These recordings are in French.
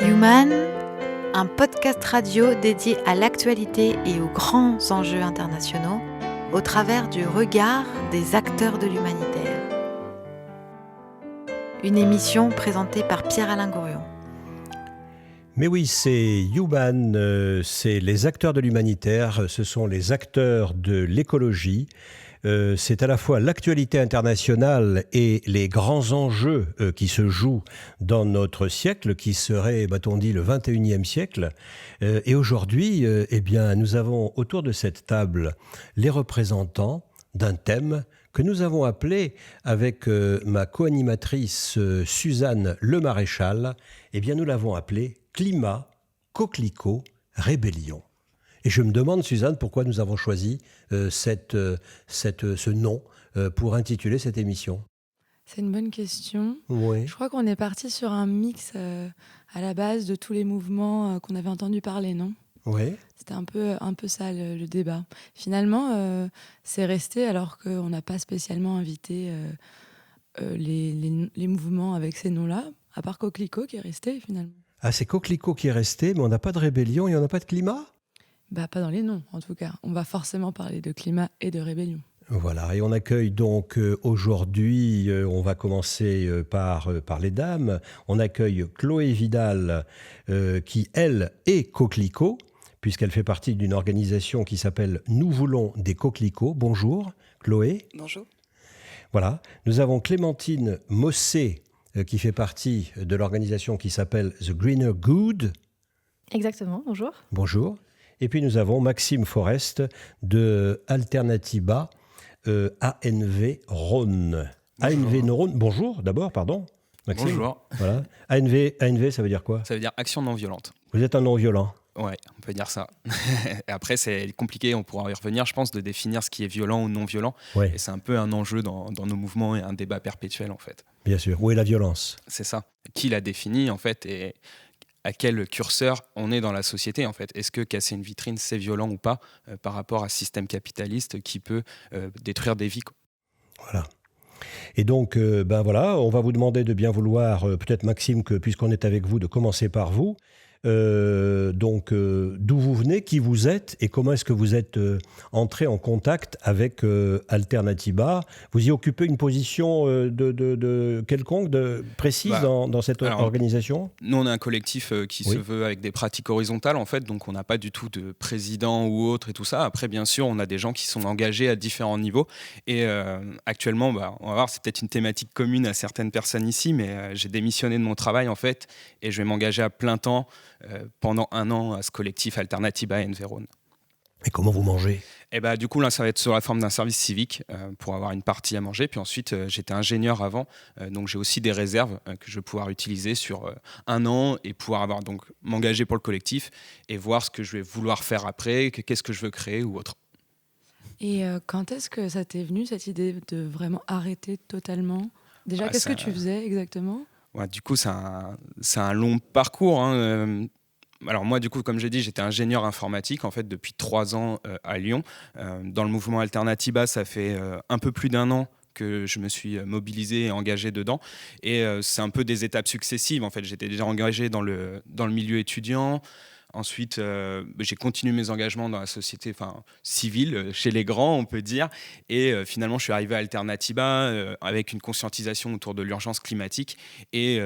Human, un podcast radio dédié à l'actualité et aux grands enjeux internationaux au travers du regard des acteurs de l'humanitaire. Une émission présentée par Pierre-Alain Gourion. Mais oui, c'est Human, c'est les acteurs de l'humanitaire, ce sont les acteurs de l'écologie. C'est à la fois l'actualité internationale et les grands enjeux qui se jouent dans notre siècle, qui serait, m'a-t-on dit, le 21e siècle. Et aujourd'hui, eh bien, nous avons autour de cette table les représentants d'un thème que nous avons appelé, avec ma co-animatrice Suzanne Lemaréchal, eh bien, nous l'avons appelé « Climat, coquelicot, rébellion ». Et je me demande, Suzanne, pourquoi nous avons choisi ce nom pour intituler cette émission. C'est une bonne question. Oui. Je crois qu'on est parti sur un mix à la base de tous les mouvements qu'on avait entendu parler, non ? Oui. C'était un peu ça le débat. Finalement, c'est resté alors qu'on n'a pas spécialement invité les mouvements avec ces noms-là, à part Coquelicot qui est resté finalement. Ah, c'est Coquelicot qui est resté, mais on n'a pas de rébellion et on n'a pas de climat ? Pas dans les noms, en tout cas. On va forcément parler de climat et de rébellion. Voilà, et on accueille donc aujourd'hui, on va commencer par les dames, on accueille Chloé Vidal, qui, elle, est Coquelicot, puisqu'elle fait partie d'une organisation qui s'appelle « Nous voulons des coquelicots ». Bonjour, Chloé. Bonjour. Voilà, nous avons Clémentine Mossé, qui fait partie de l'organisation qui s'appelle « The Greener Good ». Exactement, bonjour. Bonjour. Et puis nous avons Maxime Forest de Alternatiba ANV Rhône. ANV Rhône, bonjour d'abord, pardon. Maxime. Bonjour. Voilà. ANV, ça veut dire quoi ? Ça veut dire action non violente. Vous êtes un non-violent ? Ouais, on peut dire ça. Et après, c'est compliqué, on pourra y revenir, je pense, de définir ce qui est violent ou non violent. Ouais. Et c'est un peu un enjeu dans nos mouvements et un débat perpétuel, en fait. Bien sûr. Où est la violence ? C'est ça. Qui l'a défini, en fait, et à quel curseur on est dans la société, en fait. Est-ce que casser une vitrine, c'est violent ou pas par rapport à un système capitaliste qui peut détruire des vies, quoi. Voilà. Et donc, voilà, on va vous demander de bien vouloir, peut-être Maxime, que puisqu'on est avec vous, de commencer par vous. D'où vous venez, qui vous êtes et comment est-ce que vous êtes entré en contact avec Alternatiba ? Vous y occupez une position quelconque, précise dans cette organisation ? Nous, on est un collectif qui se veut avec des pratiques horizontales, en fait, donc on n'a pas du tout de président ou autre et tout ça. Après, bien sûr, on a des gens qui sont engagés à différents niveaux et actuellement, on va voir, c'est peut-être une thématique commune à certaines personnes ici, mais j'ai démissionné de mon travail, en fait, et je vais m'engager à plein temps pendant 1 an à ce collectif Alternatiba ANV Rhône. Et comment vous mangez ? Du coup, là, ça va être sous la forme d'un service civique pour avoir une partie à manger. Puis ensuite, j'étais ingénieur avant, donc j'ai aussi des réserves que je vais pouvoir utiliser sur 1 an et pouvoir m'engager pour le collectif et voir ce que je vais vouloir faire après, qu'est-ce que je veux créer ou autre. Et quand est-ce que ça t'est venu, cette idée de vraiment arrêter totalement ? Déjà, qu'est-ce que tu faisais exactement ? Ouais, du coup, c'est un long parcours, hein. Alors moi, du coup, comme j'ai dit, j'étais ingénieur informatique en fait depuis 3 ans à Lyon. Dans le mouvement Alternatiba, ça fait un peu plus d'1 an que je me suis mobilisé et engagé dedans. Et c'est un peu des étapes successives. En fait, j'étais déjà engagé dans le milieu étudiant. Ensuite, j'ai continué mes engagements dans la société civile, chez les grands, on peut dire. Et finalement, je suis arrivé à Alternatiba avec une conscientisation autour de l'urgence climatique. Et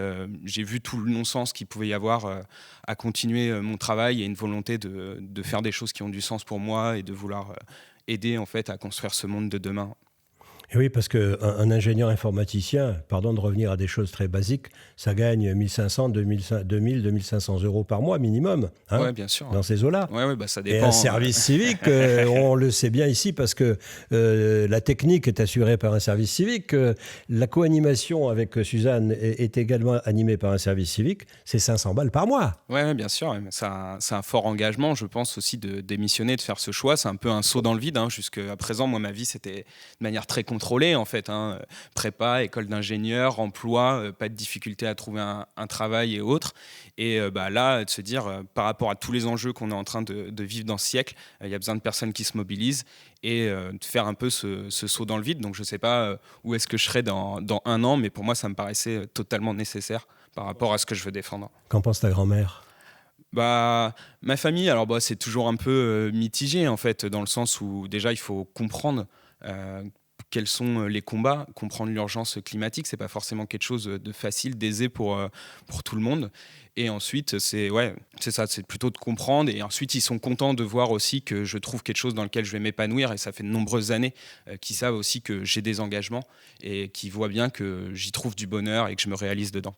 j'ai vu tout le non-sens qu'il pouvait y avoir à continuer mon travail et une volonté de faire des choses qui ont du sens pour moi et de vouloir aider en fait, à construire ce monde de demain. Et oui, parce qu'un ingénieur informaticien, pardon de revenir à des choses très basiques, ça gagne 1 500, 2 000, 2 500 euros par mois minimum, hein, ouais, bien sûr, dans ces eaux-là. Ouais, ça dépend. Et un service civique, on le sait bien ici, parce que la technique est assurée par un service civique. La co-animation avec Suzanne est également animée par un service civique. C'est 500 balles par mois. Oui, bien sûr. C'est un fort engagement, je pense aussi, de démissionner, de faire ce choix. C'est un peu un saut dans le vide. Jusqu'à présent, moi, ma vie, c'était de manière très consciente contrôlé en fait, hein. Prépa, école d'ingénieur, emploi, pas de difficulté à trouver un travail et autres. Et là, de se dire, par rapport à tous les enjeux qu'on est en train de vivre dans ce siècle, il y a besoin de personnes qui se mobilisent et de faire un peu ce saut dans le vide. Donc je ne sais pas où est-ce que je serai dans 1 an, mais pour moi, ça me paraissait totalement nécessaire par rapport à ce que je veux défendre. Qu'en pense ta grand-mère ? Ma famille, alors c'est toujours un peu mitigé en fait, dans le sens où déjà il faut comprendre quels sont les combats, comprendre l'urgence climatique, c'est pas forcément quelque chose de facile, d'aisé pour tout le monde. Et ensuite, c'est ça, c'est plutôt de comprendre. Et ensuite, ils sont contents de voir aussi que je trouve quelque chose dans lequel je vais m'épanouir. Et ça fait de nombreuses années qu'ils savent aussi que j'ai des engagements et qu'ils voient bien que j'y trouve du bonheur et que je me réalise dedans.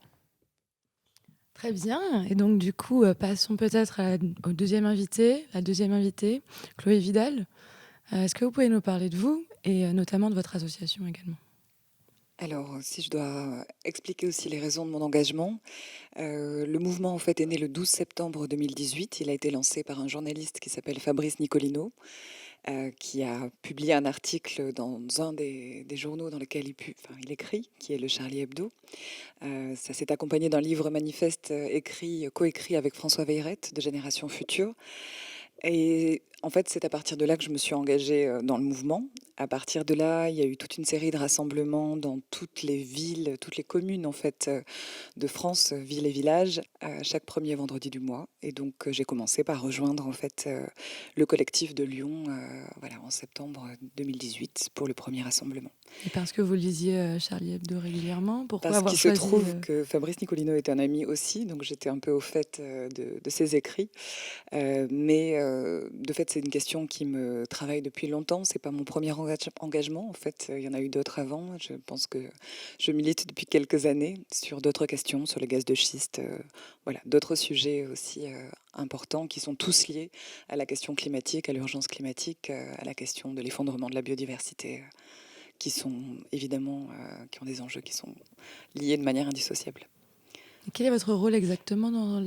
Très bien. Et donc, du coup, passons peut-être au deuxième invité, la deuxième invitée, Chloé Vidal. Est-ce que vous pouvez nous parler de vous et notamment de votre association également ? Alors, si je dois expliquer aussi les raisons de mon engagement, le mouvement en fait est né le 12 septembre 2018. Il a été lancé par un journaliste qui s'appelle Fabrice Nicolino, qui a publié un article dans un des journaux dans lesquels il écrit, qui est le Charlie Hebdo. Ça s'est accompagné d'un livre manifeste coécrit avec François Veyrette de Génération Future. Et en fait, c'est à partir de là que je me suis engagée dans le mouvement. À partir de là, il y a eu toute une série de rassemblements dans toutes les villes, toutes les communes en fait de France, villes et villages, chaque premier vendredi du mois. Et donc, j'ai commencé par rejoindre en fait le collectif de Lyon, en septembre 2018 pour le premier rassemblement. Et parce que vous lisiez Charlie Hebdo régulièrement, pourquoi Parce avoir qu'il se choisi trouve que Fabrice Nicolino est un ami aussi, donc j'étais un peu au fait de ses écrits. Mais de fait, c'est une question qui me travaille depuis longtemps. C'est pas mon premier engagement. En fait, il y en a eu d'autres avant. Je pense que je milite depuis quelques années sur d'autres questions, sur le gaz de schiste, d'autres sujets aussi importants qui sont tous liés à la question climatique, à l'urgence climatique, à la question de l'effondrement de la biodiversité, qui sont évidemment qui ont des enjeux qui sont liés de manière indissociable. Et quel est votre rôle exactement dans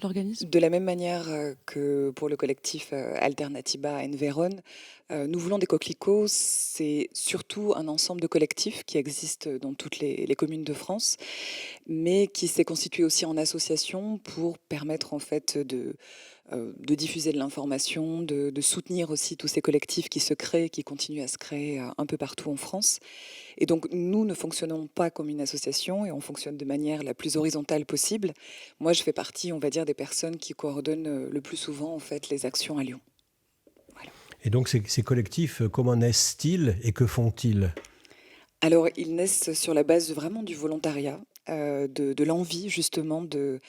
l'organisme ? De la même manière que pour le collectif Alternatiba Enveron, nous voulons des coquelicots. C'est surtout un ensemble de collectifs qui existent dans toutes les communes de France, mais qui s'est constitué aussi en association pour permettre en fait de diffuser de l'information, de soutenir aussi tous ces collectifs qui se créent, qui continuent à se créer un peu partout en France. Et donc, nous ne fonctionnons pas comme une association et on fonctionne de manière la plus horizontale possible. Moi, je fais partie, on va dire, des personnes qui coordonnent le plus souvent, en fait, les actions à Lyon. Voilà. Et donc, ces collectifs, comment naissent-ils et que font-ils ? Alors, ils naissent sur la base vraiment du volontariat, de l'envie, justement, de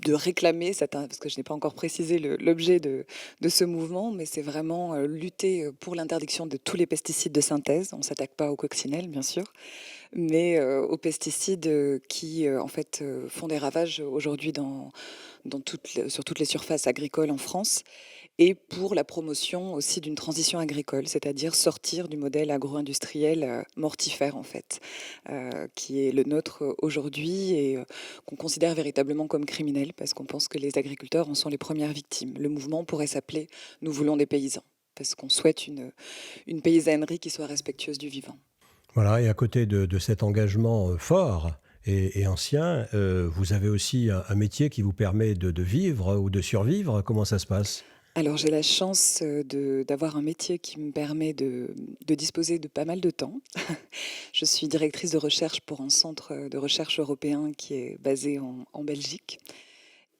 réclamer, parce que je n'ai pas encore précisé l'objet de ce mouvement, mais c'est vraiment lutter pour l'interdiction de tous les pesticides de synthèse. On ne s'attaque pas aux coccinelles, bien sûr, mais aux pesticides qui, en fait, font des ravages aujourd'hui sur toutes les surfaces agricoles en France, et pour la promotion aussi d'une transition agricole, c'est-à-dire sortir du modèle agro-industriel mortifère, en fait, qui est le nôtre aujourd'hui et qu'on considère véritablement comme criminel, parce qu'on pense que les agriculteurs en sont les premières victimes. Le mouvement pourrait s'appeler « Nous voulons des paysans », parce qu'on souhaite une paysannerie qui soit respectueuse du vivant. Voilà, et à côté de cet engagement fort et ancien, vous avez aussi un métier qui vous permet de vivre ou de survivre. Comment ça se passe ? Alors, j'ai la chance d'avoir un métier qui me permet de disposer de pas mal de temps. Je suis directrice de recherche pour un centre de recherche européen qui est basé en Belgique.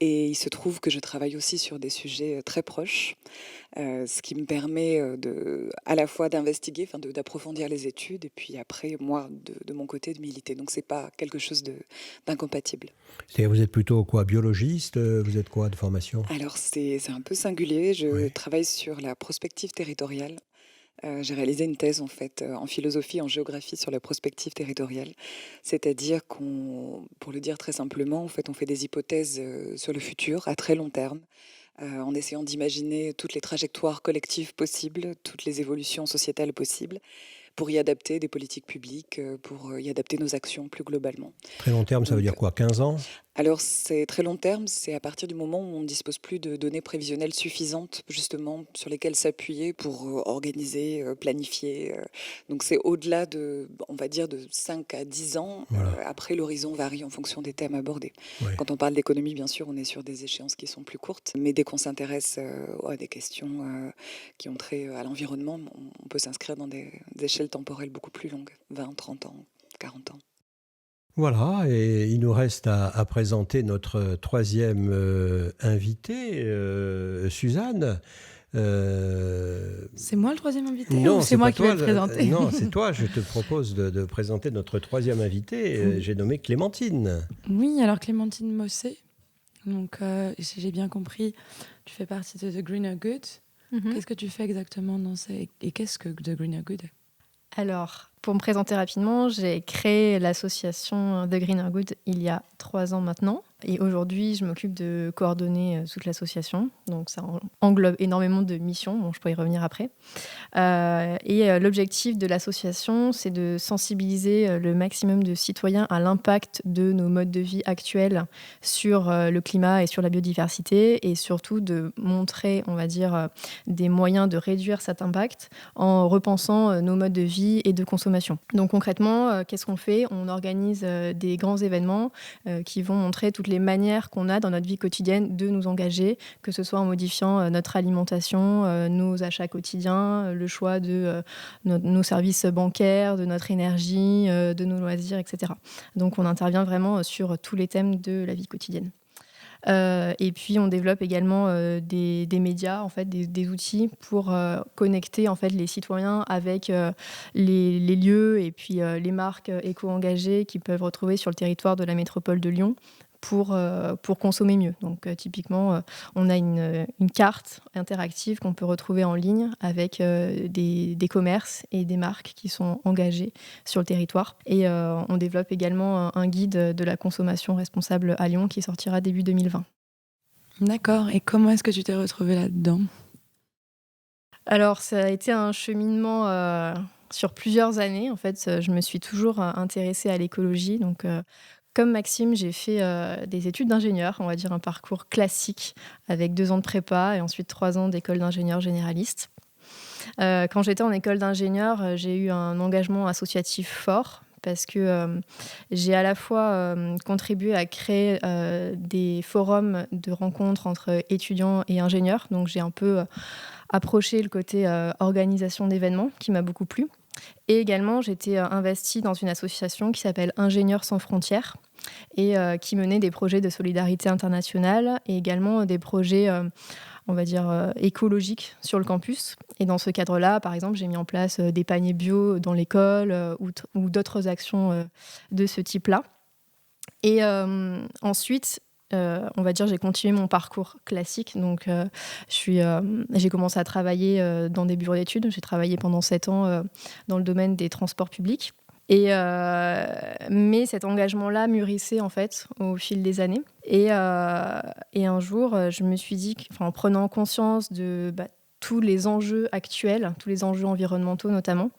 Et il se trouve que je travaille aussi sur des sujets très proches, ce qui me permet à la fois d'investiguer, d'approfondir les études, et puis après, moi, de mon côté, de militer. Donc, c'est pas quelque chose d'incompatible. C'est-à-dire, vous êtes plutôt quoi, biologiste ? Vous êtes quoi de formation ? Alors, c'est un peu singulier. Je travaille sur la prospective territoriale. J'ai réalisé une thèse en fait en philosophie, en géographie sur la prospective territoriale, c'est-à-dire pour le dire très simplement, en fait, on fait des hypothèses sur le futur à très long terme, en essayant d'imaginer toutes les trajectoires collectives possibles, toutes les évolutions sociétales possibles, pour y adapter des politiques publiques, pour y adapter nos actions plus globalement. Très long terme, ça veut dire quoi, 15 ans ? Alors, c'est très long terme, c'est à partir du moment où on ne dispose plus de données prévisionnelles suffisantes, justement, sur lesquelles s'appuyer pour organiser, planifier. Donc, c'est au-delà de, on va dire, de 5 à 10 ans. Voilà. Après, l'horizon varie en fonction des thèmes abordés. Ouais. Quand on parle d'économie, bien sûr, on est sur des échéances qui sont plus courtes. Mais dès qu'on s'intéresse à des questions qui ont trait à l'environnement, on peut s'inscrire dans des échelles temporelles beaucoup plus longues, 20, 30 ans, 40 ans. Voilà, et il nous reste à présenter notre troisième invité, Suzanne. C'est moi le troisième invité Non, ou c'est moi pas qui vais toi, le présenter? Non, c'est toi. Je te propose de présenter notre troisième invité. Oui. J'ai nommé Clémentine. Oui, alors Clémentine Mossé. Donc, si j'ai bien compris, tu fais partie de The Greener Good. Qu'est-ce que tu fais exactement et qu'est-ce que The Greener Good? Alors, pour me présenter rapidement, j'ai créé l'association The Greener Good il y a 3 ans maintenant. Et aujourd'hui, je m'occupe de coordonner toute l'association. Donc, ça englobe énormément de missions. Bon, je pourrais y revenir après. L'objectif de l'association, c'est de sensibiliser le maximum de citoyens à l'impact de nos modes de vie actuels sur le climat et sur la biodiversité, et surtout de montrer, on va dire, des moyens de réduire cet impact en repensant nos modes de vie et de consommation. Donc concrètement, qu'est-ce qu'on fait? On organise des grands événements qui vont montrer toutes les manières qu'on a dans notre vie quotidienne de nous engager, que ce soit en modifiant notre alimentation, nos achats quotidiens, le choix de nos services bancaires, de notre énergie, de nos loisirs, etc. Donc on intervient vraiment sur tous les thèmes de la vie quotidienne. Et puis on développe également des médias, en fait, des outils pour connecter en fait les citoyens avec les lieux et puis les marques éco-engagées qu'ils peuvent retrouver sur le territoire de la métropole de Lyon pour consommer mieux. Donc typiquement, on a une carte interactive qu'on peut retrouver en ligne avec des commerces et des marques qui sont engagés sur le territoire. Et on développe également un guide de la consommation responsable à Lyon qui sortira début 2020. D'accord. Et comment est-ce que tu t'es retrouvée là-dedans? Alors, ça a été un cheminement sur plusieurs années. En fait, je me suis toujours intéressée à l'écologie. Donc, comme Maxime, j'ai fait des études d'ingénieur, on va dire un parcours classique, avec 2 ans de prépa et ensuite 3 ans d'école d'ingénieur généraliste. Quand j'étais en école d'ingénieur, j'ai eu un engagement associatif fort parce que j'ai à la fois contribué à créer des forums de rencontres entre étudiants et ingénieurs. Donc j'ai un peu approché le côté organisation d'événements qui m'a beaucoup plu. Et également, j'étais investie dans une association qui s'appelle Ingénieurs sans frontières et qui menait des projets de solidarité internationale et également des projets, on va dire, écologiques sur le campus. Et dans ce cadre-là, par exemple, j'ai mis en place des paniers bio dans l'école ou d'autres actions de ce type-là. Et ensuite, on va dire, j'ai continué mon parcours classique. Donc, j'ai commencé à travailler dans des bureaux d'études. J'ai travaillé pendant 7 ans dans le domaine des transports publics. Mais cet engagement-là mûrissait en fait au fil des années. Et un jour, je me suis dit, en prenant conscience de tous les enjeux actuels, tous les enjeux environnementaux notamment,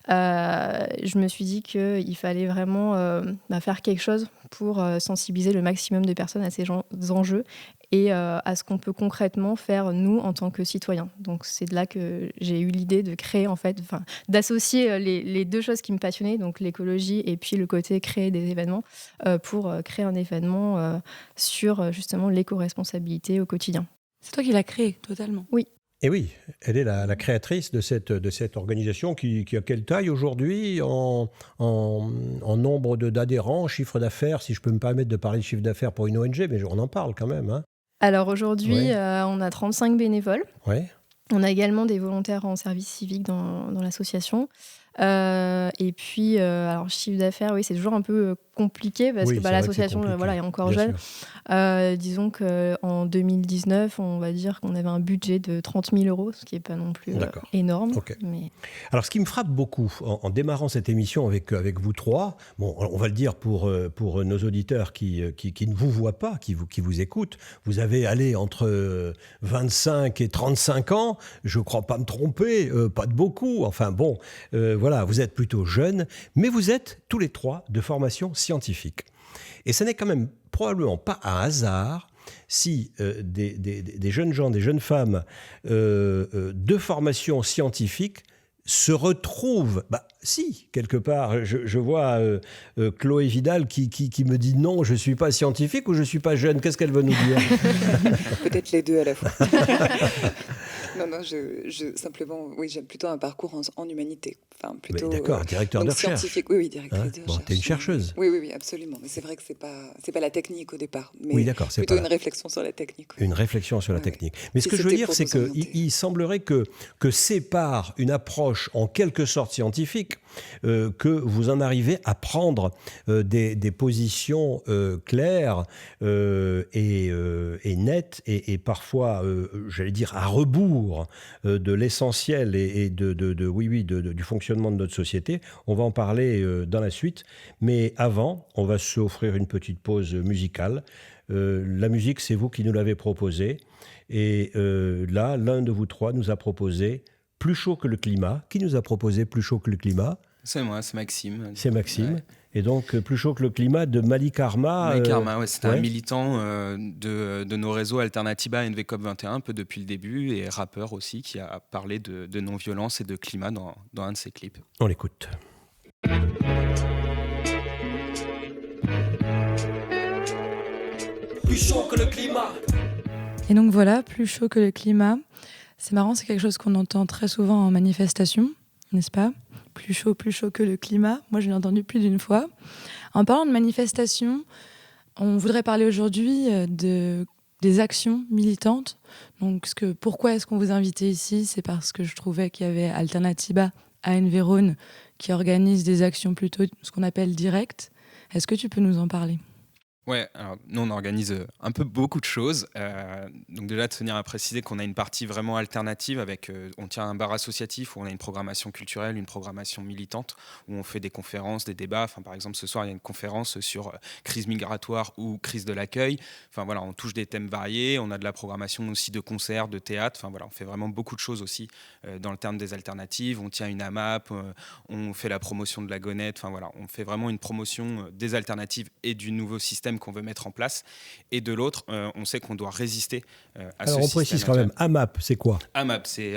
je me suis dit qu'il fallait vraiment faire quelque chose pour sensibiliser le maximum de personnes à ces enjeux et à ce qu'on peut concrètement faire, nous, en tant que citoyens. Donc, c'est de là que j'ai eu l'idée de créer, en fait, d'associer les 2 choses qui me passionnaient, donc l'écologie et puis le côté créer des événements, pour créer un événement sur, justement, l'éco-responsabilité au quotidien. C'est toi qui l'as créé, totalement. Oui. Et oui, elle est la créatrice de cette organisation qui a quelle taille aujourd'hui en nombre d'adhérents, chiffre d'affaires, si je peux me permettre de parler de chiffre d'affaires pour une ONG, mais on en parle quand même. Hein. Alors aujourd'hui, Ouais. on a 35 bénévoles. Ouais. On a également des volontaires en service civique dans l'association. Et puis, alors, chiffre d'affaires, oui, c'est toujours un peu compliqué parce Oui, que c'est vrai que c'est l'association compliqué, est encore bien jeune. sûr. Disons qu'en 2019, on va dire qu'on avait un budget de 30 000 €, ce qui n'est pas non plus D'accord. énorme. Ok. Mais... Alors, ce qui me frappe beaucoup en démarrant cette émission avec vous trois, bon, on va le dire pour nos auditeurs qui ne vous voient pas, qui vous écoutent, vous avez allé entre 25 et 35 ans, je ne crois pas me tromper, pas de beaucoup, enfin bon, voilà, vous êtes plutôt jeunes, mais vous êtes tous les 3 de formation scientifiques. Et ce n'est quand même probablement pas un hasard si des jeunes gens, des jeunes femmes de formation scientifique se retrouvent, si, quelque part, je vois Chloé Vidal qui me dit non, je ne suis pas scientifique ou je ne suis pas jeune. Qu'est-ce qu'elle veut nous dire? Peut-être les deux à la fois. Non, simplement, oui, j'aime plutôt un parcours en humanité. Enfin, plutôt, d'accord, directeur de recherche. Scientifique, oui, directrice de recherche. T'es une chercheuse. Oui, absolument. Mais c'est vrai que c'est pas la technique au départ. Mais oui, d'accord, c'est plutôt une réflexion sur la technique. Oui. Une réflexion sur la technique. Mais ce que je veux dire, c'est qu'il semblerait que sépare une approche en quelque sorte scientifique, que vous en arrivez à prendre des positions claires et nettes et parfois, j'allais dire, à rebours de l'essentiel et du fonctionnement de notre société. On va en parler dans la suite. Mais avant, on va s'offrir une petite pause musicale. La musique, c'est vous qui nous l'avez proposée. Et là, l'un de vous trois nous a proposé Plus chaud que le climat. Qui nous a proposé Plus chaud que le climat? C'est moi, c'est Maxime. C'est Maxime. Ouais. Et donc, Plus chaud que le climat de Malik Arma. Malik Arma, ouais, c'était un militant de nos réseaux Alternatiba et NVCOP21 un peu depuis le début, et rappeur aussi, qui a parlé de non-violence et de climat dans un de ses clips. On l'écoute. Plus chaud que le climat. Et donc voilà, plus chaud que le climat. C'est marrant, c'est quelque chose qu'on entend très souvent en manifestation, n'est-ce pas? Plus chaud que le climat. Moi, je l'ai entendu plus d'une fois. En parlant de manifestation, on voudrait parler aujourd'hui des actions militantes. Donc, pourquoi est-ce qu'on vous a invité ici? C'est parce que je trouvais qu'il y avait Alternatiba à Environe qui organise des actions plutôt ce qu'on appelle directes. Est-ce que tu peux nous en parler? Ouais, alors nous on organise un peu beaucoup de choses. Donc déjà de tenir à préciser qu'on a une partie vraiment alternative avec, on tient un bar associatif où on a une programmation culturelle, une programmation militante où on fait des conférences, des débats. Enfin par exemple ce soir il y a une conférence sur crise migratoire ou crise de l'accueil. Enfin voilà, on touche des thèmes variés. On a de la programmation aussi de concerts, de théâtre. Enfin voilà, on fait vraiment beaucoup de choses aussi dans le terme des alternatives. On tient une AMAP, on fait la promotion de la Gonette. Enfin voilà, on fait vraiment une promotion des alternatives et du nouveau système qu'on veut mettre en place, et de l'autre, on sait qu'on doit résister à ce système. Alors on précise quand même, AMAP, c'est quoi? AMAP, c'est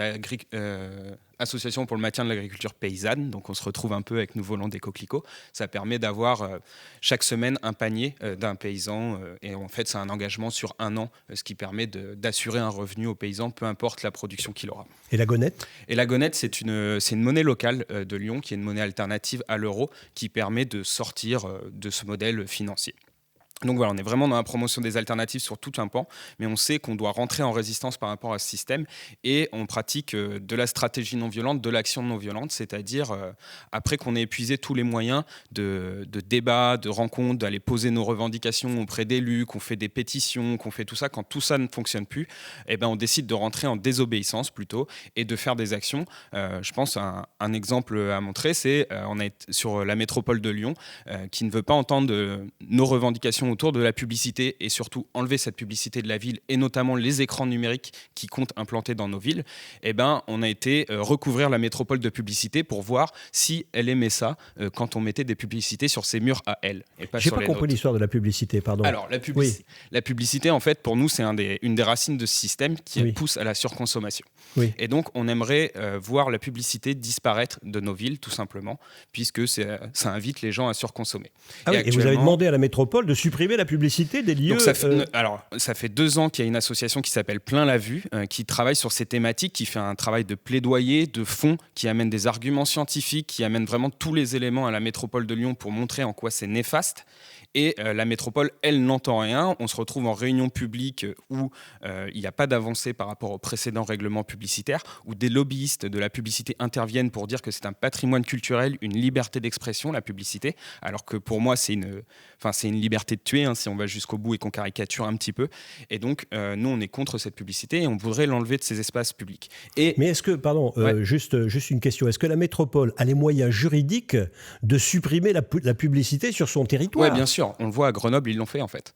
Association pour le maintien de l'agriculture paysanne, donc on se retrouve un peu avec Nous volons des coquelicots. Ça permet d'avoir chaque semaine un panier d'un paysan, et en fait c'est un engagement sur un an, ce qui permet d'assurer un revenu aux paysans, peu importe la production qu'il aura. Et la Gonette? Et la Gonette, c'est une monnaie locale de Lyon, qui est une monnaie alternative à l'euro, qui permet de sortir de ce modèle financier. Donc voilà, on est vraiment dans la promotion des alternatives sur tout un pan, mais on sait qu'on doit rentrer en résistance par rapport à ce système, et on pratique de la stratégie non violente, de l'action non violente, c'est-à-dire après qu'on ait épuisé tous les moyens de débat, de rencontre, d'aller poser nos revendications auprès d'élus, qu'on fait des pétitions, qu'on fait tout ça, quand tout ça ne fonctionne plus, eh ben on décide de rentrer en désobéissance plutôt et de faire des actions. Je pense un exemple à montrer, c'est on est sur la métropole de Lyon qui ne veut pas entendre nos revendications autour de la publicité, et surtout enlever cette publicité de la ville, et notamment les écrans numériques qui comptent implanter dans nos villes. Eh ben, on a été recouvrir la métropole de publicité pour voir si elle aimait ça quand on mettait des publicités sur ses murs à elle. J'ai pas compris l'histoire de la publicité, pardon. Alors, la publicité, en fait, pour nous, c'est une des racines de ce système qui pousse à la surconsommation. Oui. Et donc, on aimerait voir la publicité disparaître de nos villes, tout simplement, puisque ça invite les gens à surconsommer. Et vous avez demandé à la métropole de supprimer la publicité des lieux. Donc ça fait 2 ans qu'il y a une association qui s'appelle Plein la Vue, qui travaille sur ces thématiques, qui fait un travail de plaidoyer, de fond, qui amène des arguments scientifiques, qui amène vraiment tous les éléments à la métropole de Lyon pour montrer en quoi c'est néfaste. Et la métropole, elle, n'entend rien. On se retrouve en réunion publique où il n'y a pas d'avancée par rapport aux précédents règlements publicitaires, où des lobbyistes de la publicité interviennent pour dire que c'est un patrimoine culturel, une liberté d'expression, la publicité, alors que pour moi, c'est une liberté de tuer, si on va jusqu'au bout et qu'on caricature un petit peu. Et donc, nous, on est contre cette publicité et on voudrait l'enlever de ces espaces publics. Mais est-ce que, juste une question, est-ce que la métropole a les moyens juridiques de supprimer la publicité sur son territoire? Oui, bien sûr. On le voit à Grenoble, ils l'ont fait en fait.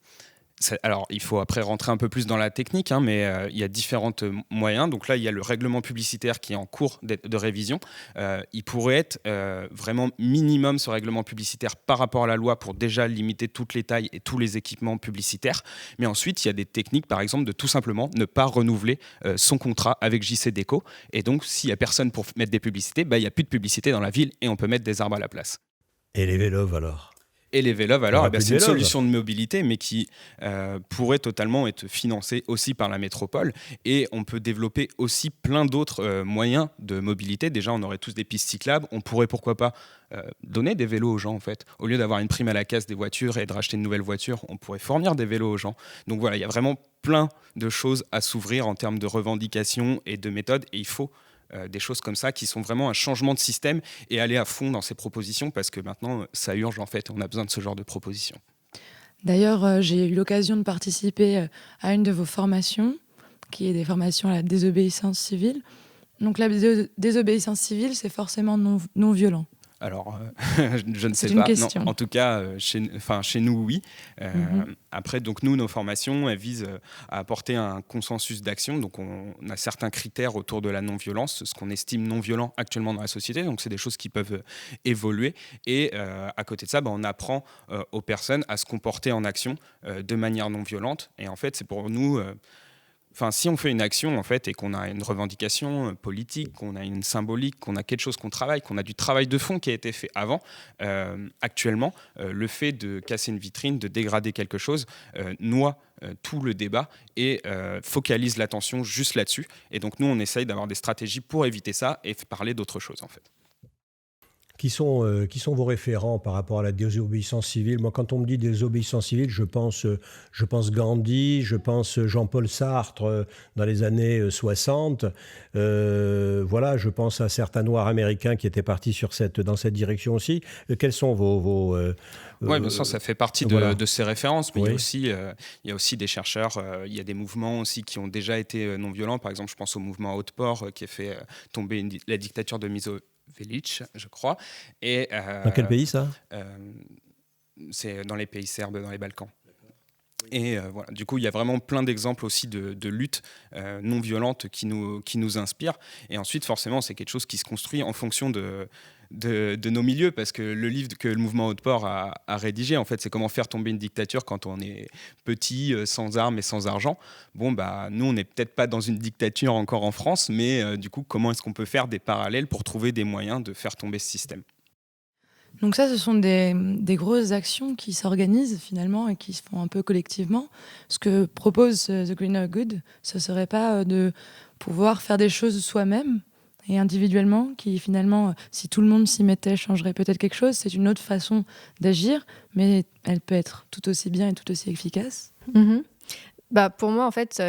Alors, il faut après rentrer un peu plus dans la technique, mais il y a différents moyens. Donc là, il y a le règlement publicitaire qui est en cours de révision. Il pourrait être vraiment minimum, ce règlement publicitaire, par rapport à la loi pour déjà limiter toutes les tailles et tous les équipements publicitaires. Mais ensuite, il y a des techniques, par exemple, de tout simplement ne pas renouveler son contrat avec JCDecaux. Et donc, s'il n'y a personne pour mettre des publicités, il n'y a plus de publicité dans la ville et on peut mettre des arbres à la place. Et les vélos alors? Et les vélos, alors, c'est une vélos. solution de mobilité, mais qui pourrait totalement être financée aussi par la métropole. Et on peut développer aussi plein d'autres moyens de mobilité. Déjà, on aurait tous des pistes cyclables. On pourrait, pourquoi pas, donner des vélos aux gens, en fait. Au lieu d'avoir une prime à la casse des voitures et de racheter une nouvelle voiture, on pourrait fournir des vélos aux gens. Donc voilà, il y a vraiment plein de choses à s'ouvrir en termes de revendications et de méthodes. Et il faut des choses comme ça qui sont vraiment un changement de système et aller à fond dans ces propositions parce que maintenant ça urge en fait, on a besoin de ce genre de propositions. D'ailleurs, j'ai eu l'occasion de participer à une de vos formations qui est des formations à la désobéissance civile. Donc la désobéissance civile, c'est forcément non violent. Alors, je ne sais C'est une pas. question. Non, en tout cas, chez nous, oui. Après, donc nous, nos formations, elles visent à apporter un consensus d'action. Donc, on a certains critères autour de la non-violence, ce qu'on estime non-violent actuellement dans la société. Donc, c'est des choses qui peuvent évoluer. Et à côté de ça, on apprend aux personnes à se comporter en action de manière non-violente. Et en fait, c'est pour nous... si on fait une action en fait et qu'on a une revendication politique, qu'on a une symbolique, qu'on a quelque chose qu'on travaille, qu'on a du travail de fond qui a été fait avant, actuellement, le fait de casser une vitrine, de dégrader quelque chose, noie tout le débat et focalise l'attention juste là-dessus. Et donc nous, on essaye d'avoir des stratégies pour éviter ça et parler d'autre chose en fait. Qui sont vos référents par rapport à la désobéissance civile? Moi, quand on me dit désobéissance civile, je pense Gandhi, je pense Jean-Paul Sartre dans les années 60. Je pense à certains Noirs américains qui étaient partis dans cette direction aussi. Quels sont vos Oui, bien sûr, ça fait partie de ces références, mais oui. il y a aussi des chercheurs, il y a des mouvements aussi qui ont déjà été non violents. Par exemple, je pense au mouvement Haute-Port qui a fait tomber la dictature de Milosevic, je crois. Et, dans quel pays ça? C'est dans les pays serbes, dans les Balkans. Et voilà. Du coup, il y a vraiment plein d'exemples aussi de luttes non violentes qui nous inspirent. Et ensuite, forcément, c'est quelque chose qui se construit en fonction de nos milieux, parce que le livre que le mouvement Haute-Port a rédigé, en fait, c'est comment faire tomber une dictature quand on est petit, sans armes et sans argent. Nous, on n'est peut-être pas dans une dictature encore en France, mais du coup, comment est-ce qu'on peut faire des parallèles pour trouver des moyens de faire tomber ce système ? Donc ça, ce sont des grosses actions qui s'organisent finalement et qui se font un peu collectivement. Ce que propose The Greener Good, ce ne serait pas de pouvoir faire des choses soi-même et individuellement, qui finalement, si tout le monde s'y mettait, changerait peut-être quelque chose. C'est une autre façon d'agir, mais elle peut être tout aussi bien et tout aussi efficace. Pour moi, en fait,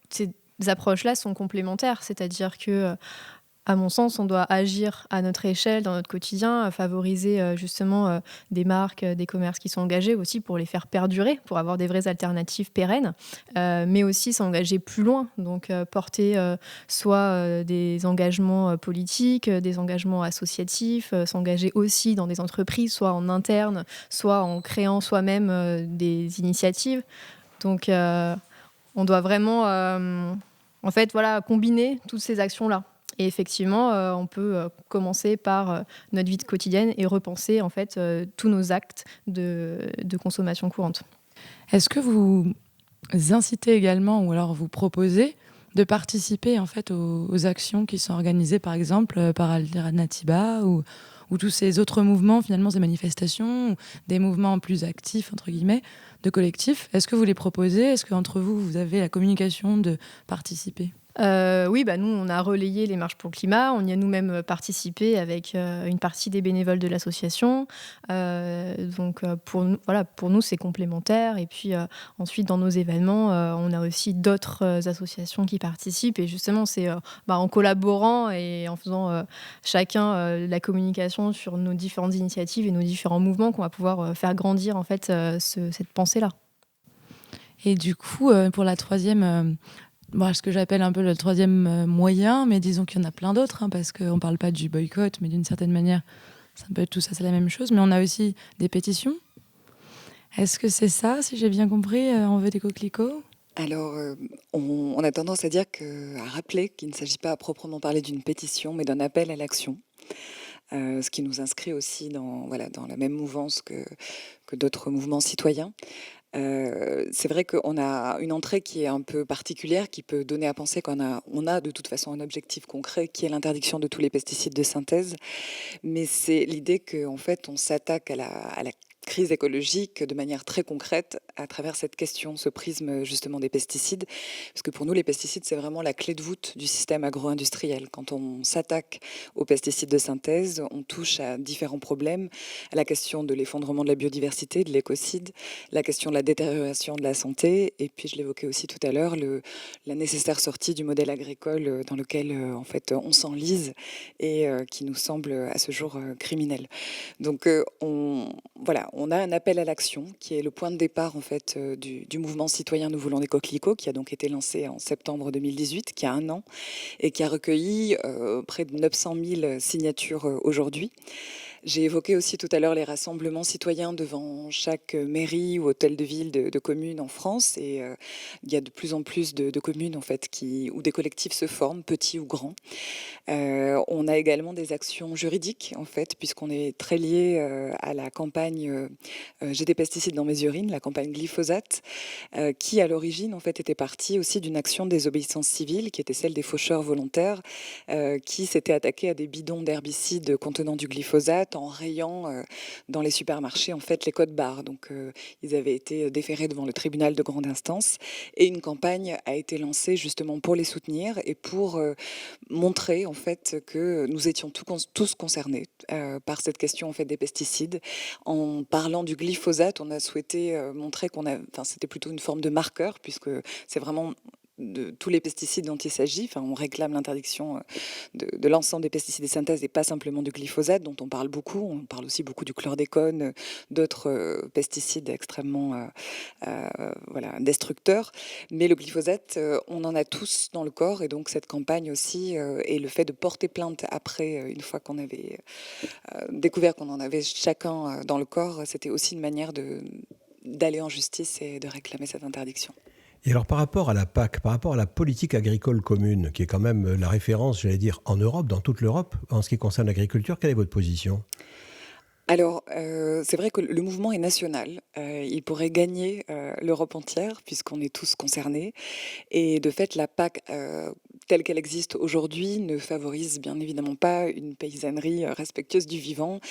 ces approches-là sont complémentaires. C'est-à-dire que à mon sens, on doit agir à notre échelle, dans notre quotidien, favoriser justement des marques, des commerces qui sont engagés aussi pour les faire perdurer, pour avoir des vraies alternatives pérennes, mais aussi s'engager plus loin, donc porter soit des engagements politiques, des engagements associatifs, s'engager aussi dans des entreprises, soit en interne, soit en créant soi-même des initiatives. Donc on doit vraiment combiner toutes ces actions-là. Et effectivement, on peut commencer par notre vie quotidienne et repenser en fait tous nos actes de consommation courante. Est-ce que vous incitez également, ou alors vous proposez de participer en fait aux actions qui sont organisées, par exemple par Alternatiba ou tous ces autres mouvements, finalement ces manifestations, ou des mouvements plus actifs entre guillemets, de collectifs? Est-ce que vous les proposez? Est-ce qu'entre vous avez la communication de participer? Oui, nous, on a relayé les marches pour le climat. On y a nous-mêmes participé avec une partie des bénévoles de l'association. Donc, pour nous, c'est complémentaire. Et puis, ensuite, dans nos événements, on a aussi d'autres associations qui participent. Et justement, c'est en collaborant et en faisant chacun la communication sur nos différentes initiatives et nos différents mouvements qu'on va pouvoir faire grandir en fait, cette pensée-là. Et du coup, pour la troisième... ce que j'appelle un peu le troisième moyen, mais disons qu'il y en a plein d'autres, parce qu'on ne parle pas du boycott, mais d'une certaine manière, c'est un peu tout ça, c'est la même chose. Mais on a aussi des pétitions. Est-ce que c'est ça, si j'ai bien compris, on veut des coquelicots ? Alors, on a tendance à dire à rappeler qu'il ne s'agit pas à proprement parler d'une pétition, mais d'un appel à l'action. Ce qui nous inscrit aussi dans la même mouvance que d'autres mouvements citoyens. C'est vrai qu'on a une entrée qui est un peu particulière, qui peut donner à penser on a de toute façon un objectif concret qui est l'interdiction de tous les pesticides de synthèse. Mais c'est l'idée qu'en fait, on s'attaque à la crise écologique de manière très concrète à travers cette question, ce prisme justement des pesticides. Parce que pour nous, les pesticides, c'est vraiment la clé de voûte du système agro-industriel. Quand on s'attaque aux pesticides de synthèse, on touche à différents problèmes, à la question de l'effondrement de la biodiversité, de l'écocide, la question de la détérioration de la santé, et puis je l'évoquais aussi tout à l'heure, la nécessaire sortie du modèle agricole dans lequel en fait on s'enlise et qui nous semble à ce jour criminel. Donc on a un appel à l'action qui est le point de départ en fait du mouvement citoyen Nous voulons des coquelicots, qui a donc été lancé en septembre 2018, qui a 1 an, et qui a recueilli près de 900 000 signatures aujourd'hui. J'ai évoqué aussi tout à l'heure les rassemblements citoyens devant chaque mairie ou hôtel de ville de communes en France. Et il y a de plus en plus de communes en fait, où des collectifs se forment, petits ou grands. On a également des actions juridiques, en fait, puisqu'on est très lié à la campagne J'ai des pesticides dans mes urines, la campagne glyphosate, qui à l'origine en fait, était partie aussi d'une action de désobéissance civile, qui était celle des faucheurs volontaires, qui s'étaient attaqués à des bidons d'herbicides contenant du glyphosate en rayant dans les supermarchés en fait les codes barres. Donc ils avaient été déférés devant le tribunal de grande instance et une campagne a été lancée justement pour les soutenir et pour montrer en fait que nous étions tous concernés par cette question en fait des pesticides. En parlant du glyphosate, on a souhaité montrer c'était plutôt une forme de marqueur puisque c'est vraiment de tous les pesticides dont il s'agit. Enfin, on réclame l'interdiction de l'ensemble des pesticides de synthèse et pas simplement du glyphosate dont on parle beaucoup. On parle aussi beaucoup du chlordécone, d'autres pesticides extrêmement destructeurs. Mais le glyphosate, on en a tous dans le corps et donc cette campagne aussi et le fait de porter plainte après, une fois qu'on avait découvert qu'on en avait chacun dans le corps, c'était aussi une manière d'aller en justice et de réclamer cette interdiction. Et alors par rapport à la PAC, par rapport à la politique agricole commune, qui est quand même la référence, j'allais dire, en Europe, dans toute l'Europe, en ce qui concerne l'agriculture, quelle est votre position ? Alors, c'est vrai que le mouvement est national. Il pourrait gagner l'Europe entière, puisqu'on est tous concernés. Et de fait, la PAC, telle qu'elle existe aujourd'hui, ne favorise bien évidemment pas une paysannerie respectueuse du vivant,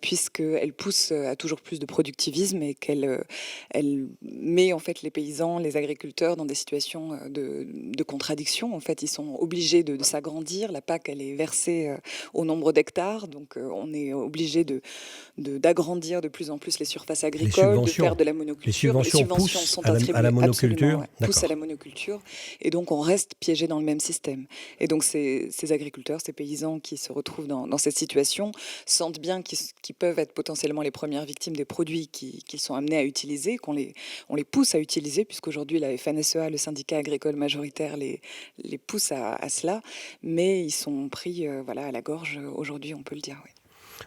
puisqu'elle pousse à toujours plus de productivisme et elle met en fait les paysans, les agriculteurs dans des situations de contradiction. En fait, ils sont obligés de s'agrandir. La PAC, elle est versée au nombre d'hectares, donc on est obligé d'agrandir de plus en plus les surfaces agricoles, de faire de la monoculture. Les subventions sont attribuées à la monoculture, poussent à la monoculture, et donc on reste piégé dans le même système. Et donc ces agriculteurs, ces paysans qui se retrouvent dans cette situation sentent bien qu'ils peuvent être potentiellement les premières victimes des produits qu'ils sont amenés à utiliser, on les pousse à utiliser, puisqu'aujourd'hui la FNSEA, le syndicat agricole majoritaire, les pousse à cela, mais ils sont pris à la gorge aujourd'hui, on peut le dire, oui.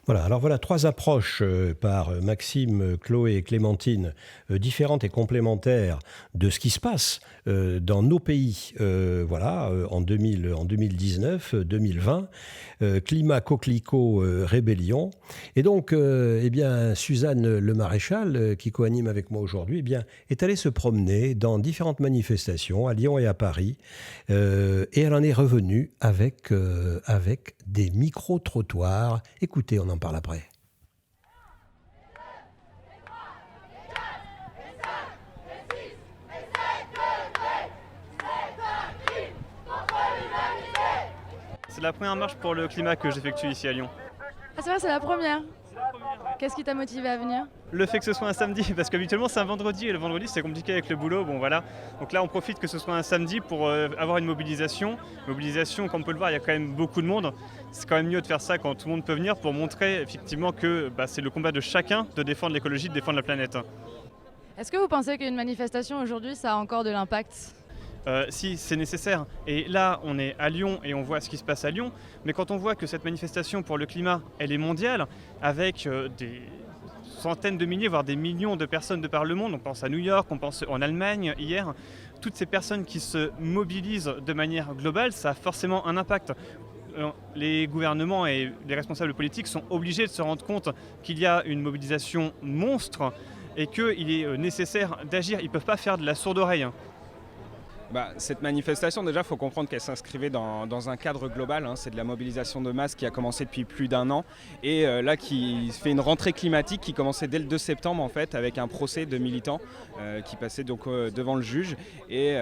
Voilà, alors voilà 3 approches par Maxime, Chloé et Clémentine, différentes et complémentaires de ce qui se passe dans nos pays en 2019, 2020, climat, coquelicot, rébellion. Et donc, Suzanne Le Maréchal, qui co-anime avec moi aujourd'hui, est allée se promener dans différentes manifestations à Lyon et à Paris. Et elle en est revenue avec des micro-trottoirs. Écoutez, on en parle après. C'est la première marche pour le climat que j'effectue ici à Lyon. Ah c'est vrai, c'est la première. Qu'est-ce qui t'a motivé à venir ? Le fait que ce soit un samedi, parce qu'habituellement c'est un vendredi et le vendredi c'est compliqué avec le boulot, bon voilà. Donc là on profite que ce soit un samedi pour avoir une mobilisation. Mobilisation, comme on peut le voir, il y a quand même beaucoup de monde. C'est quand même mieux de faire ça quand tout le monde peut venir pour montrer effectivement que c'est le combat de chacun de défendre l'écologie, de défendre la planète. Est-ce que vous pensez qu'une manifestation aujourd'hui ça a encore de l'impact ? Si, c'est nécessaire. Et là, on est à Lyon et on voit ce qui se passe à Lyon. Mais quand on voit que cette manifestation pour le climat, elle est mondiale, avec centaines de milliers, voire des millions de personnes de par le monde. On pense à New York, on pense en Allemagne hier. Toutes ces personnes qui se mobilisent de manière globale, ça a forcément un impact. Les gouvernements et les responsables politiques sont obligés de se rendre compte qu'il y a une mobilisation monstre et qu'il est nécessaire d'agir. Ils ne peuvent pas faire de la sourde oreille. Cette manifestation, déjà, il faut comprendre qu'elle s'inscrivait dans un cadre global. C'est de la mobilisation de masse qui a commencé depuis plus d'1 an et là qui fait une rentrée climatique qui commençait dès le 2 septembre en fait, avec un procès de militants qui passaient donc devant le juge et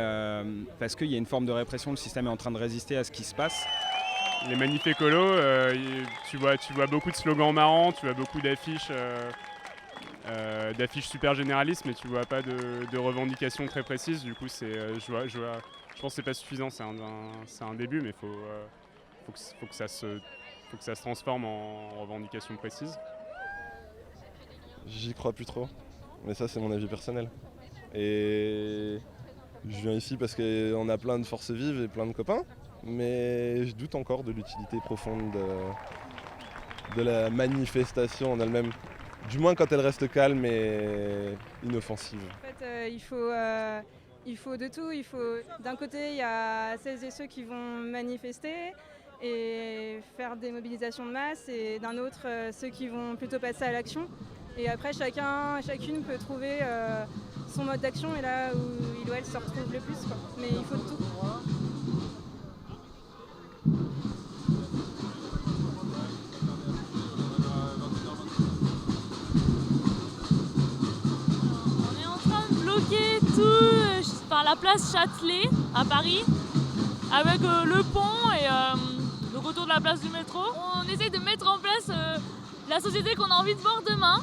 parce qu'il y a une forme de répression, le système est en train de résister à ce qui se passe. Les manifs écolos, tu vois beaucoup de slogans marrants, tu vois beaucoup d'affiches super généralistes, mais tu vois pas de revendications très précises. Du coup, je pense que c'est pas suffisant. C'est un début, mais faut que ça se transforme en revendications précises. J'y crois plus trop, mais ça c'est mon avis personnel. Et je viens ici parce qu'on a plein de forces vives et plein de copains, mais je doute encore de l'utilité profonde de la manifestation en elle-même. Du moins quand elle reste calme et inoffensive. En fait, il faut de tout. D'un côté, il y a celles et ceux qui vont manifester et faire des mobilisations de masse, et d'un autre, ceux qui vont plutôt passer à l'action. Et après, chacune peut trouver son mode d'action et là où il ou elle se retrouve le plus, quoi. Mais il faut de tout. Par la place Châtelet à Paris avec le pont et le retour de la place du métro. On essaie de mettre en place la société qu'on a envie de voir demain.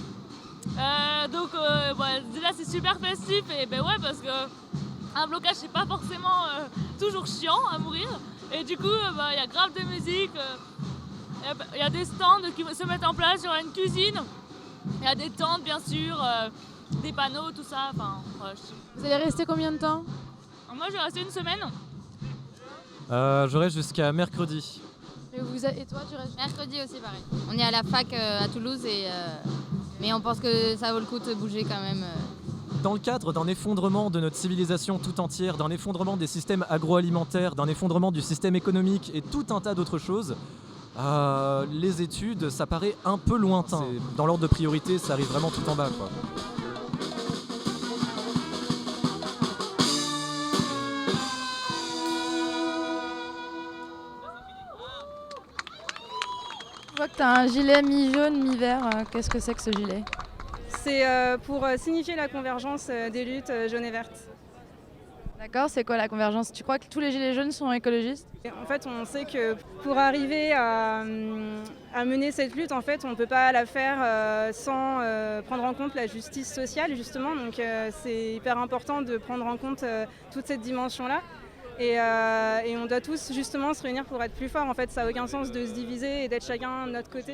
Déjà c'est super festif et parce que un blocage c'est pas forcément toujours chiant à mourir et du coup y a grave de musique, il y a des stands qui se mettent en place, il y aura une cuisine, il y a des tentes bien sûr. Des panneaux, tout ça. Vous allez rester combien de temps ? Moi, je vais rester une semaine. Je reste jusqu'à mercredi. Et toi, tu restes ? Mercredi aussi, pareil. On est à la fac à Toulouse, mais on pense que ça vaut le coup de bouger quand même. Dans le cadre d'un effondrement de notre civilisation tout entière, d'un effondrement des systèmes agroalimentaires, d'un effondrement du système économique et tout un tas d'autres choses, les études, ça paraît un peu lointain. Dans l'ordre de priorité, ça arrive vraiment tout en bas, quoi. Je vois que tu as un gilet mi-jaune, mi-vert. Qu'est-ce que c'est que ce gilet ? C'est pour signifier la convergence des luttes jaunes et vertes. D'accord, c'est quoi la convergence ? Tu crois que tous les gilets jaunes sont écologistes ? En fait, on sait que pour arriver à mener cette lutte, en fait, on ne peut pas la faire sans prendre en compte la justice sociale, justement. Donc c'est hyper important de prendre en compte toute cette dimension-là. Et on doit tous justement se réunir pour être plus forts. En fait, ça n'a aucun sens de se diviser et d'être chacun de notre côté.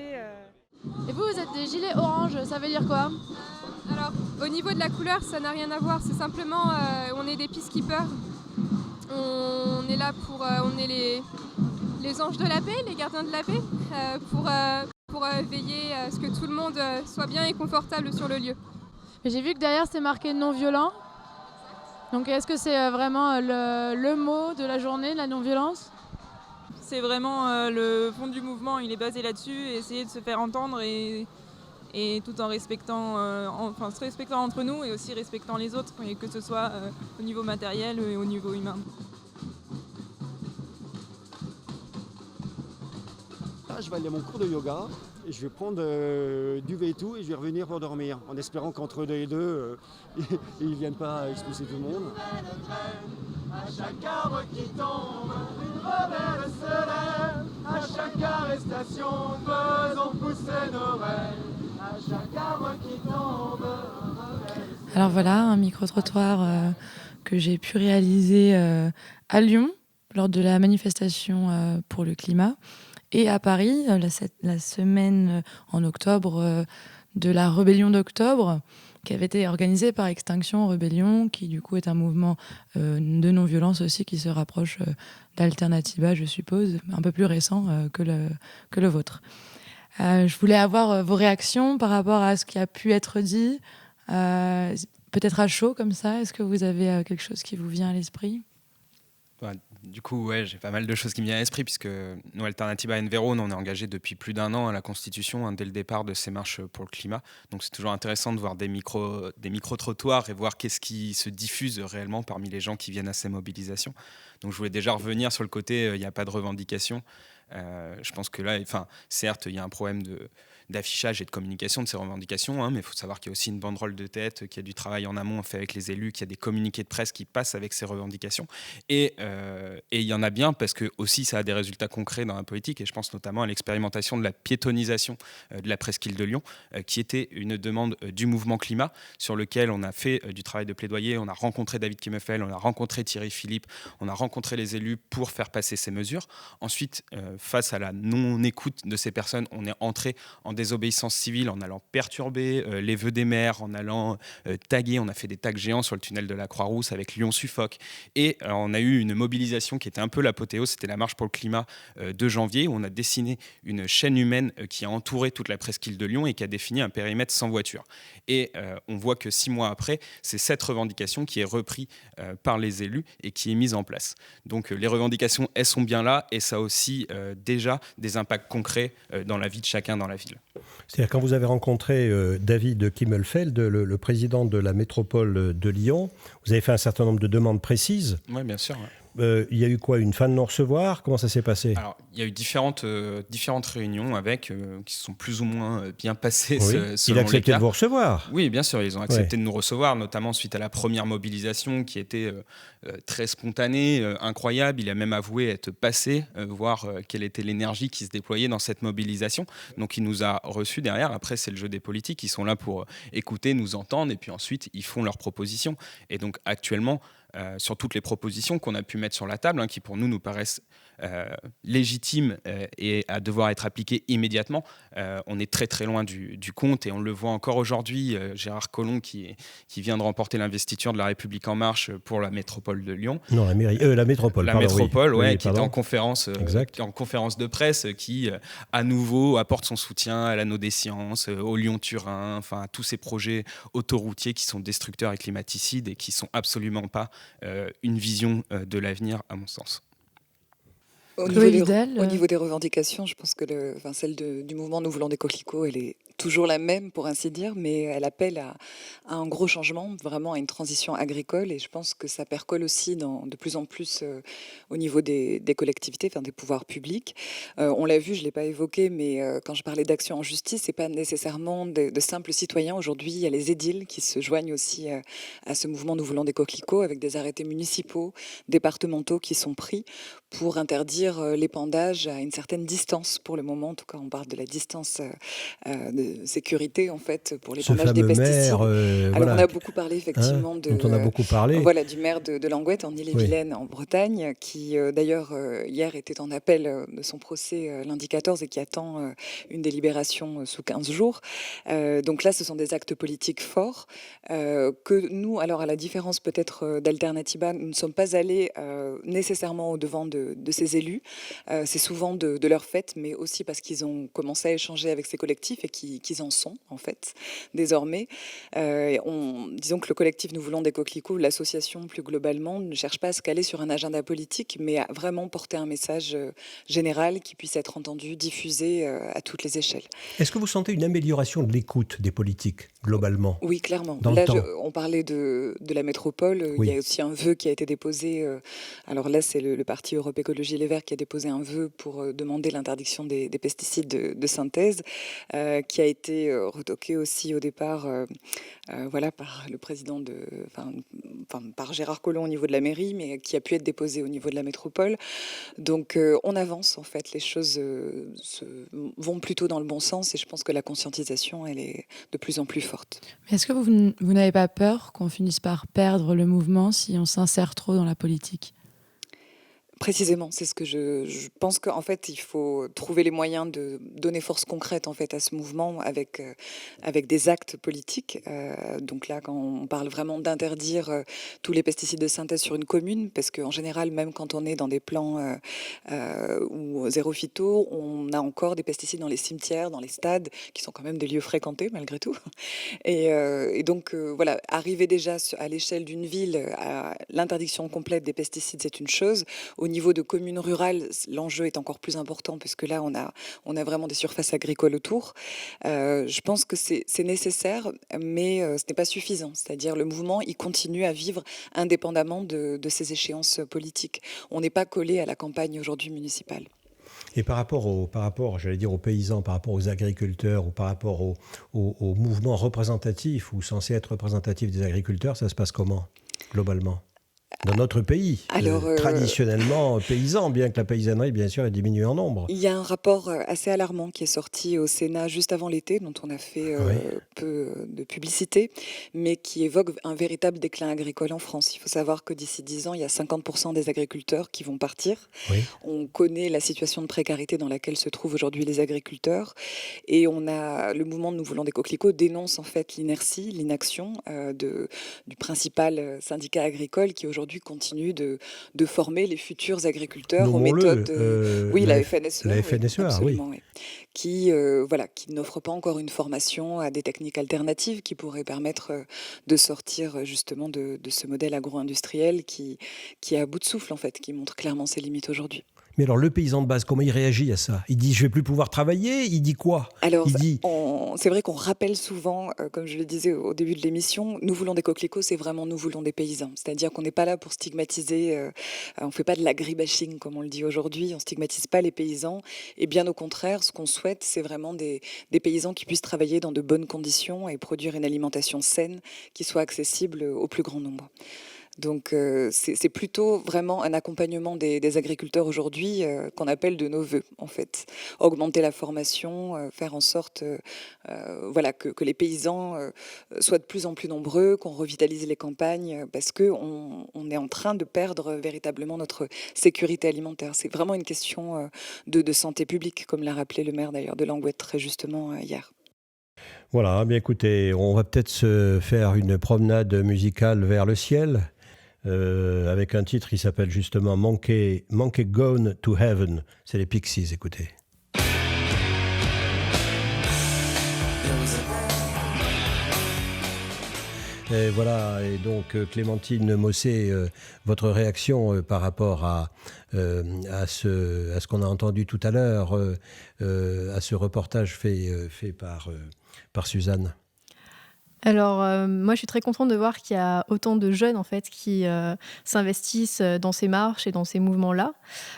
Et vous êtes des gilets orange, ça veut dire quoi ? Alors, au niveau de la couleur, ça n'a rien à voir. C'est simplement, on est des peacekeepers. On est là on est les anges de la paix, les gardiens de la paix, pour veiller à ce que tout le monde soit bien et confortable sur le lieu. J'ai vu que derrière, c'est marqué non-violent. Donc est-ce que c'est vraiment le mot de la journée, la non-violence ? C'est vraiment le fond du mouvement, il est basé là-dessus, essayer de se faire entendre et tout en respectant, se respectant entre nous et aussi respectant les autres, et que ce soit au niveau matériel et au niveau humain. Là, je vais aller à mon cours de yoga et je vais prendre du V2 et je vais revenir pour dormir, en espérant qu'entre deux et deux, ils ne viennent pas expulser tout le monde. À chaque arbre qui tombe, une rebelle se lève. À chaque arrestation, faisons pousser nos rêves. À chaque arbre qui tombe, Alors voilà, un micro-trottoir que j'ai pu réaliser à Lyon lors de la manifestation pour le climat et à Paris la semaine en octobre de la rébellion d'octobre, qui avait été organisé par Extinction Rebellion, qui du coup est un mouvement de non-violence aussi, qui se rapproche d'Alternativa, je suppose, un peu plus récent que le vôtre. Je voulais avoir vos réactions par rapport à ce qui a pu être dit, peut-être à chaud comme ça. Est-ce que vous avez quelque chose qui vous vient à l'esprit ? Du coup, ouais, j'ai pas mal de choses qui me viennent à l'esprit, puisque nous, Alternativa Envero, on est engagé depuis plus d'1 an à la Constitution, dès le départ de ces marches pour le climat. Donc c'est toujours intéressant de voir des micro-trottoirs et voir qu'est-ce qui se diffuse réellement parmi les gens qui viennent à ces mobilisations. Donc je voulais déjà revenir sur le côté, il n'y a pas de revendication. Je pense que là, certes, il y a un problème d'affichage et de communication de ces revendications, mais il faut savoir qu'il y a aussi une banderole de tête, qu'il y a du travail en amont fait avec les élus, qu'il y a des communiqués de presse qui passent avec ces revendications. Et il y en a bien parce que aussi ça a des résultats concrets dans la politique, et je pense notamment à l'expérimentation de la piétonisation de la presqu'île de Lyon, qui était une demande du mouvement climat, sur lequel on a fait du travail de plaidoyer, on a rencontré David Kimmefel, on a rencontré Thierry Philippe, on a rencontré les élus pour faire passer ces mesures. Ensuite, face à la non-écoute de ces personnes, on est entré en désobéissance civile en allant perturber les vœux des maires, en allant taguer. On a fait des tags géants sur le tunnel de la Croix-Rousse avec Lyon-Suffolk. Et on a eu une mobilisation qui était un peu l'apothéose, c'était la marche pour le climat de janvier, où on a dessiné une chaîne humaine qui a entouré toute la presqu'île de Lyon et qui a défini un périmètre sans voiture. Et on voit que 6 mois après, c'est cette revendication qui est reprise par les élus et qui est mise en place. Donc les revendications, elles sont bien là, et ça a aussi déjà des impacts concrets dans la vie de chacun dans la ville. C'est-à-dire quand vous avez rencontré David Kimmefel, le président de la métropole de Lyon, vous avez fait un certain nombre de demandes précises. Oui, bien sûr. Il y a eu quoi, une fin de non-recevoir ? Comment ça s'est passé ? Alors, il y a eu différentes réunions avec, qui se sont plus ou moins bien passées. Oui. Il a accepté de vous recevoir. Oui, bien sûr, ils ont accepté de nous recevoir, notamment suite à la première mobilisation qui était très spontanée, incroyable. Il a même avoué être passé, voir quelle était l'énergie qui se déployait dans cette mobilisation. Donc il nous a reçus derrière. Après, c'est le jeu des politiques. Ils sont là pour écouter, nous entendre, et puis ensuite, ils font leurs propositions. Et donc actuellement, sur toutes les propositions qu'on a pu mettre sur la table, qui pour nous paraissent légitimes et à devoir être appliquées immédiatement, on est très très loin du compte, et on le voit encore aujourd'hui. Gérard Collomb qui vient de remporter l'investiture de La République En Marche pour la métropole de Lyon. Non, la métropole. La métropole, oui. Qui était en conférence de presse, qui à nouveau apporte son soutien à l'anneau des sciences, au Lyon-Turin, enfin à tous ces projets autoroutiers qui sont destructeurs et climaticides et qui sont absolument pas une vision de l'avenir, à mon sens. Au niveau des revendications, je pense que celle du mouvement Nous voulons des coquelicots, elle est toujours la même, pour ainsi dire, mais elle appelle à un gros changement, vraiment à une transition agricole, et je pense que ça percole aussi de plus en plus au niveau des collectivités, des pouvoirs publics. On l'a vu, je ne l'ai pas évoqué, mais quand je parlais d'action en justice, ce n'est pas nécessairement de simples citoyens. Aujourd'hui, il y a les édiles qui se joignent aussi à ce mouvement Nous voulons des coquelicots, avec des arrêtés municipaux, départementaux qui sont pris pour interdire l'épandage à une certaine distance. Pour le moment, en tout cas, on parle de la distance de sécurité, en fait, pour l'épandage des pesticides. Alors, on a beaucoup parlé, effectivement, dont on a beaucoup parlé. Du maire de Languette, en Ille-et-Vilaine, en Bretagne, qui, d'ailleurs, hier était en appel de son procès lundi 14 et qui attend une délibération sous 15 jours. Donc là, ce sont des actes politiques forts que nous, alors à la différence peut-être d'Alternativa, nous ne sommes pas allés nécessairement au-devant de ces élus. C'est souvent de leur fait, mais aussi parce qu'ils ont commencé à échanger avec ces collectifs et qu'ils en sont, en fait, désormais. Disons que le collectif Nous voulons des coquelicots, l'association plus globalement, ne cherche pas à se caler sur un agenda politique, mais à vraiment porter un message général qui puisse être entendu, diffusé à toutes les échelles. Est-ce que vous sentez une amélioration de l'écoute des politiques, globalement ? Oui, clairement. Dans là, le temps. on parlait de la métropole. Oui. Il y a aussi un vœu qui a été déposé. Alors là, c'est le parti Europe Écologie Les Verts qui a déposé un vœu pour demander l'interdiction des pesticides de synthèse, qui a été retoqué aussi au départ par le président par Gérard Collomb au niveau de la mairie, mais qui a pu être déposé au niveau de la métropole. Donc on avance, en fait. Les choses vont plutôt dans le bon sens, et je pense que la conscientisation, elle est de plus en plus forte. Mais est-ce que vous n'avez pas peur qu'on finisse par perdre le mouvement si on s'insère trop dans la politique ? Précisément, c'est ce que je pense qu'en fait, il faut trouver les moyens de donner force concrète en fait à ce mouvement avec des actes politiques. Donc là, quand on parle vraiment d'interdire tous les pesticides de synthèse sur une commune, parce qu'en général, même quand on est dans des plans ou zéro phyto, on a encore des pesticides dans les cimetières, dans les stades, qui sont quand même des lieux fréquentés malgré tout. Et donc voilà, arriver déjà à l'échelle d'une ville à l'interdiction complète des pesticides, c'est une chose. Au niveau de communes rurales, l'enjeu est encore plus important puisque là, on a vraiment des surfaces agricoles autour. Je pense que c'est nécessaire, mais ce n'est pas suffisant. C'est-à-dire le mouvement, il continue à vivre indépendamment de ces échéances politiques. On n'est pas collé à la campagne aujourd'hui municipale. Et par rapport, j'allais dire aux paysans, par rapport aux agriculteurs ou par rapport au mouvement représentatif ou censé être représentatif des agriculteurs, ça se passe comment, globalement ? Dans notre pays, traditionnellement paysan, bien que la paysannerie, bien sûr, ait diminué en nombre. Il y a un rapport assez alarmant qui est sorti au Sénat juste avant l'été, dont on a fait peu de publicité, mais qui évoque un véritable déclin agricole en France. Il faut savoir que d'ici 10 ans, il y a 50% des agriculteurs qui vont partir. Oui. On connaît la situation de précarité dans laquelle se trouvent aujourd'hui les agriculteurs. Et le mouvement Nous voulons des coquelicots dénonce en fait l'inertie, l'inaction du principal syndicat agricole qui aujourd'hui continue de former les futurs agriculteurs aux méthodes. Oui, la FNSEA. La FNSEA, absolument, oui. Qui n'offre pas encore une formation à des techniques alternatives qui pourraient permettre de sortir justement de ce modèle agro-industriel qui est à bout de souffle en fait, qui montre clairement ses limites aujourd'hui. Mais alors, le paysan de base, comment il réagit à ça ? Il dit « je vais plus pouvoir travailler ?» Il dit quoi ? Alors, c'est vrai qu'on rappelle souvent, comme je le disais au début de l'émission, Nous voulons des coquelicots, c'est vraiment Nous voulons des paysans. C'est-à-dire qu'on n'est pas là pour stigmatiser, on ne fait pas de l'agribashing comme on le dit aujourd'hui, on ne stigmatise pas les paysans. Et bien au contraire, ce qu'on souhaite, c'est vraiment des paysans qui puissent travailler dans de bonnes conditions et produire une alimentation saine qui soit accessible au plus grand nombre. Donc c'est plutôt vraiment un accompagnement des agriculteurs aujourd'hui qu'on appelle de nos voeux en fait. Augmenter la formation, faire en sorte que les paysans soient de plus en plus nombreux, qu'on revitalise les campagnes parce qu'on est en train de perdre véritablement notre sécurité alimentaire. C'est vraiment une question de santé publique, comme l'a rappelé le maire d'ailleurs de Langouette très justement hier. Voilà, bien écoutez, on va peut-être se faire une promenade musicale vers le ciel. Avec un titre qui s'appelle justement Monkey Gone to Heaven. C'est les Pixies, écoutez. Et voilà, et donc Clémentine Mossé, votre réaction par rapport à ce qu'on a entendu tout à l'heure, à ce reportage fait par Suzanne. Alors, moi, je suis très contente de voir qu'il y a autant de jeunes, en fait, qui s'investissent dans ces marches et dans ces mouvements-là,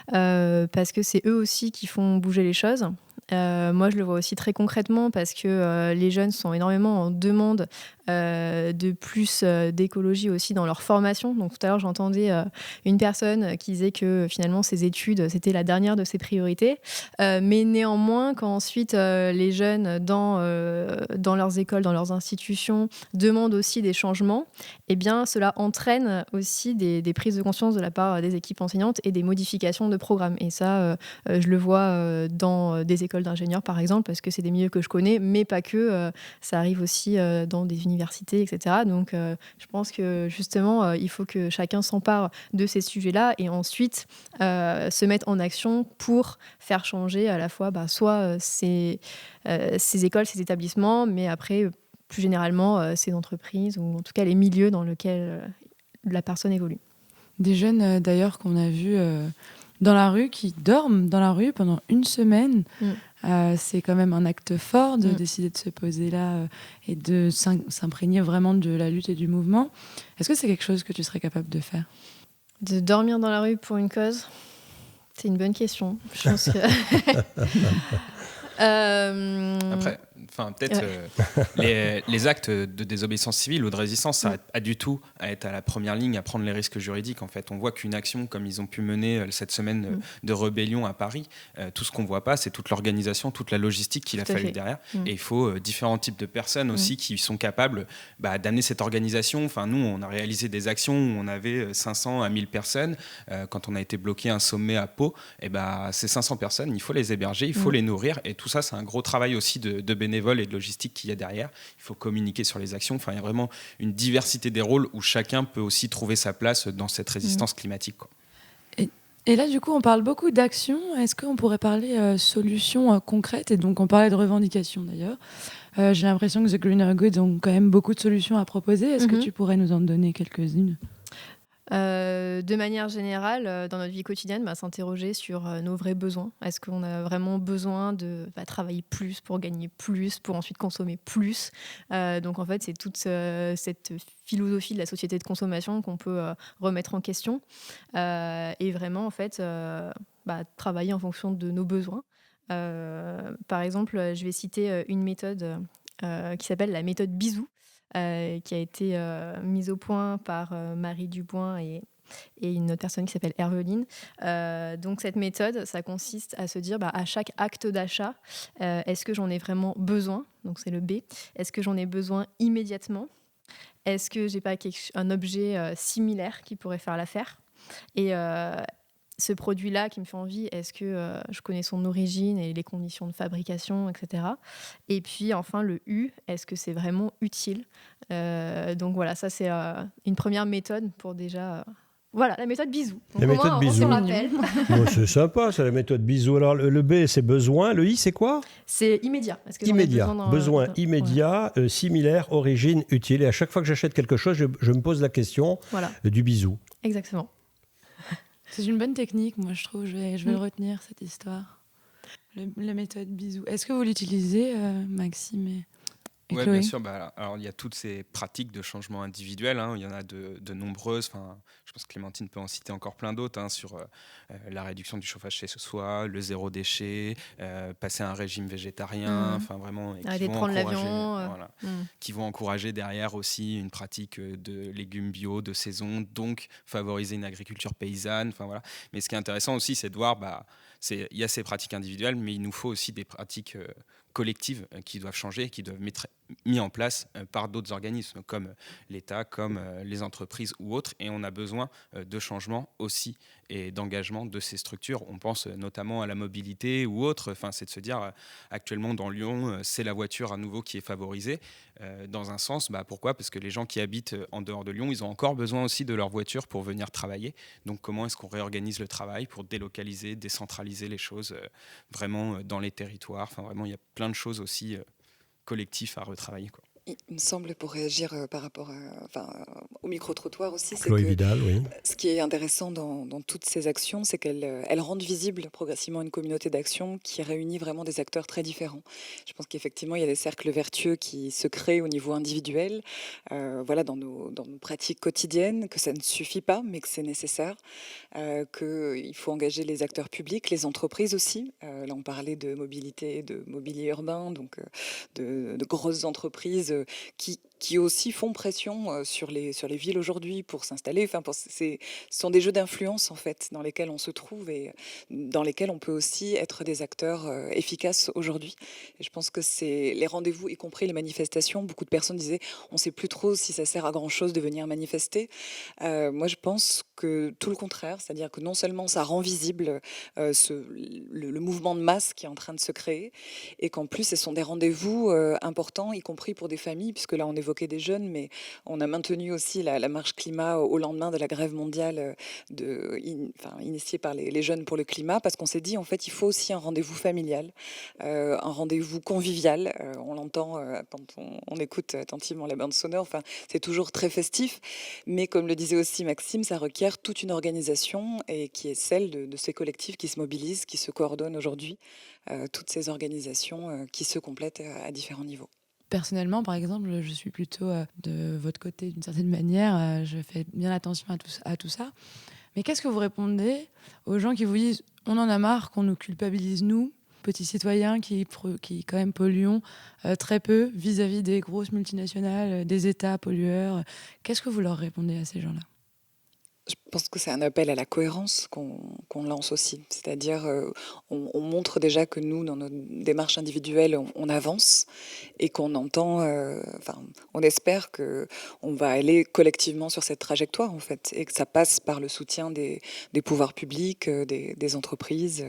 parce que c'est eux aussi qui font bouger les choses. Moi, je le vois aussi très concrètement parce que les jeunes sont énormément en demande de plus d'écologie aussi dans leur formation. Donc tout à l'heure, j'entendais une personne qui disait que finalement, ses études, c'était la dernière de ses priorités. Mais néanmoins, quand ensuite les jeunes dans leurs écoles, dans leurs institutions, demandent aussi des changements, eh bien, cela entraîne aussi des prises de conscience de la part des équipes enseignantes et des modifications de programmes. Et ça, je le vois dans des écoles d'ingénieurs, par exemple, parce que c'est des milieux que je connais, mais pas que. Ça arrive aussi dans des universités, etc. Donc, je pense que justement, il faut que chacun s'empare de ces sujets-là et ensuite se mette en action pour faire changer à la fois soit ces écoles, ces établissements, mais après, plus généralement, ces entreprises ou en tout cas les milieux dans lesquels la personne évolue. Des jeunes, d'ailleurs, qu'on a vus dans la rue, qui dorment dans la rue pendant une semaine. C'est quand même un acte fort de décider de se poser là et de s'imprégner vraiment de la lutte et du mouvement. Est-ce que c'est quelque chose que tu serais capable de faire ? De dormir dans la rue pour une cause ? C'est une bonne question. Je pense que... Après, enfin peut-être les actes de désobéissance civile ou de résistance, ça n'a pas du tout à être à la première ligne, à prendre les risques juridiques. En fait, on voit qu'une action comme ils ont pu mener cette semaine de rébellion à Paris, tout ce qu'on voit pas, c'est toute l'organisation, toute la logistique qu'il a fallu derrière. Et il faut différents types de personnes aussi qui sont capables d'amener cette organisation. Enfin, nous, on a réalisé des actions où on avait 500 à 1000 personnes. Quand on a été bloqué un sommet à Pau, et ces 500 personnes, il faut les héberger, il faut les nourrir. Et tout ça, c'est un gros travail aussi de bénévoles et de logistique qu'il y a derrière. Il faut communiquer sur les actions. Enfin, il y a vraiment une diversité des rôles où chacun peut aussi trouver sa place dans cette résistance climatique, quoi. Et là, du coup, on parle beaucoup d'actions. Est-ce qu'on pourrait parler solutions concrètes ? Et donc, on parlait de revendications, d'ailleurs. J'ai l'impression que The Greener Good ont quand même beaucoup de solutions à proposer. Est-ce que tu pourrais nous en donner quelques-unes ? De manière générale, dans notre vie quotidienne, s'interroger sur nos vrais besoins. Est-ce qu'on a vraiment besoin de travailler plus pour gagner plus, pour ensuite consommer plus ? Donc en fait, c'est toute cette philosophie de la société de consommation qu'on peut remettre en question et vraiment en fait travailler en fonction de nos besoins. Par exemple, je vais citer une méthode qui s'appelle la méthode Bisou. Qui a été mise au point par Marie Dubois et une autre personne qui s'appelle Herveline. Donc cette méthode, ça consiste à se dire à chaque acte d'achat, est-ce que j'en ai vraiment besoin ? Donc c'est le B. Est-ce que j'en ai besoin immédiatement ? Est-ce que j'ai pas un objet similaire qui pourrait faire l'affaire ? Et ce produit-là qui me fait envie, est-ce que je connais son origine et les conditions de fabrication, etc. Et puis enfin le U, est-ce que c'est vraiment utile ? Donc voilà, ça c'est une première méthode pour déjà... Voilà, la méthode Bisou. Donc, la méthode Bisou. C'est sympa, c'est la méthode Bisou. Alors le B, c'est besoin. Le I, c'est quoi ? C'est immédiat. Est-ce que immédiat. Besoin immédiat, similaire, origine, utile. Et à chaque fois que j'achète quelque chose, je me pose la question du bisou. Exactement. C'est une bonne technique, moi je trouve. Je vais le retenir, cette histoire. La méthode Bisou. Est-ce que vous l'utilisez, Maxime et Oui, Chloé ? bien sûr. Alors, il y a toutes ces pratiques de changement individuel. Il y en a de nombreuses. Je pense que Clémentine peut en citer encore plein d'autres sur la réduction du chauffage chez soi, le zéro déchet, passer à un régime végétarien. Vraiment, arrêter de prendre l'avion. Qui vont encourager derrière aussi une pratique de légumes bio, de saison, donc favoriser une agriculture paysanne. Mais ce qui est intéressant aussi, c'est de voir... il y a ces pratiques individuelles, mais il nous faut aussi des pratiques collectives qui doivent changer, qui doivent être mis en place par d'autres organismes comme l'État, comme les entreprises ou autres. Et on a besoin de changements aussi et d'engagement de ces structures. On pense notamment à la mobilité ou autre. C'est de se dire, actuellement dans Lyon, c'est la voiture à nouveau qui est favorisée. Dans un sens, pourquoi ? Parce que les gens qui habitent en dehors de Lyon, ils ont encore besoin aussi de leur voiture pour venir travailler. Donc comment est-ce qu'on réorganise le travail pour délocaliser, décentraliser les choses vraiment dans les territoires ? Vraiment, il y a plein de choses aussi collectifs à retravailler, quoi. Il me semble, pour réagir par rapport au micro-trottoir aussi, c'est Chloé que Vidal, oui. Ce qui est intéressant dans toutes ces actions, c'est qu'elles rendent visible progressivement une communauté d'action qui réunit vraiment des acteurs très différents. Je pense qu'effectivement, il y a des cercles vertueux qui se créent au niveau individuel, dans nos pratiques quotidiennes, que ça ne suffit pas, mais que c'est nécessaire, qu'il faut engager les acteurs publics, les entreprises aussi. Là, on parlait de mobilité, de mobilier urbain, donc de grosses entreprises qui aussi font pression sur les villes aujourd'hui pour s'installer. Ce sont des jeux d'influence en fait dans lesquels on se trouve et dans lesquels on peut aussi être des acteurs efficaces aujourd'hui. Et je pense que c'est les rendez-vous, y compris les manifestations. Beaucoup de personnes disaient on ne sait plus trop si ça sert à grand chose de venir manifester. Moi, je pense que tout le contraire, c'est-à-dire que non seulement ça rend visible le mouvement de masse qui est en train de se créer, et qu'en plus ce sont des rendez-vous importants, y compris pour des familles, puisque là on évoquait des jeunes, mais on a maintenu aussi la marche climat au lendemain de la grève mondiale initiée par les jeunes pour le climat, parce qu'on s'est dit en fait il faut aussi un rendez-vous familial, un rendez-vous convivial. On l'entend quand on écoute attentivement la bande sonore, c'est toujours très festif, mais comme le disait aussi Maxime, ça requiert toute une organisation et qui est celle de ces collectifs qui se mobilisent, qui se coordonnent aujourd'hui, toutes ces organisations qui se complètent à différents niveaux. Personnellement, par exemple, je suis plutôt de votre côté d'une certaine manière. Je fais bien attention à tout ça. Mais qu'est-ce que vous répondez aux gens qui vous disent « on en a marre qu'on nous culpabilise, nous, petits citoyens qui quand même polluons très peu vis-à-vis des grosses multinationales, des États pollueurs. Qu'est-ce que vous leur répondez à ces gens-là ? Je pense que c'est un appel à la cohérence qu'on lance aussi. C'est-à-dire, on montre déjà que nous, dans nos démarches individuelles, on avance et qu'on entend, on espère qu'on va aller collectivement sur cette trajectoire, en fait, et que ça passe par le soutien des pouvoirs publics, des entreprises,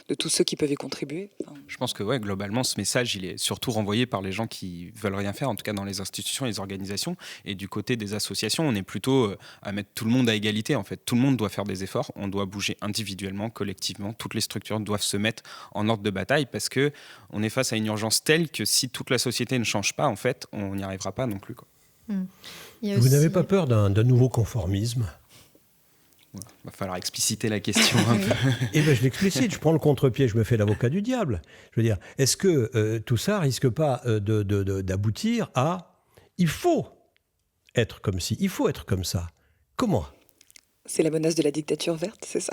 de tous ceux qui peuvent y contribuer. Je pense que globalement, ce message, il est surtout renvoyé par les gens qui veulent rien faire, en tout cas dans les institutions et les organisations. Et du côté des associations, on est plutôt à mettre tout le monde à égalité. En fait, tout le monde doit faire des efforts, on doit bouger individuellement, collectivement, toutes les structures doivent se mettre en ordre de bataille parce que on est face à une urgence telle que si toute la société ne change pas, en fait, on n'y arrivera pas non plus, quoi. Vous n'avez pas peur d'un nouveau conformisme ? Il va falloir expliciter la question un peu. Eh bien, je l'explicite, je prends le contre-pied, je me fais l'avocat du diable. Je veux dire, est-ce que tout ça risque pas d'aboutir à « il faut être comme ci, il faut être comme ça ». Comment ? C'est la menace de la dictature verte, c'est ça ?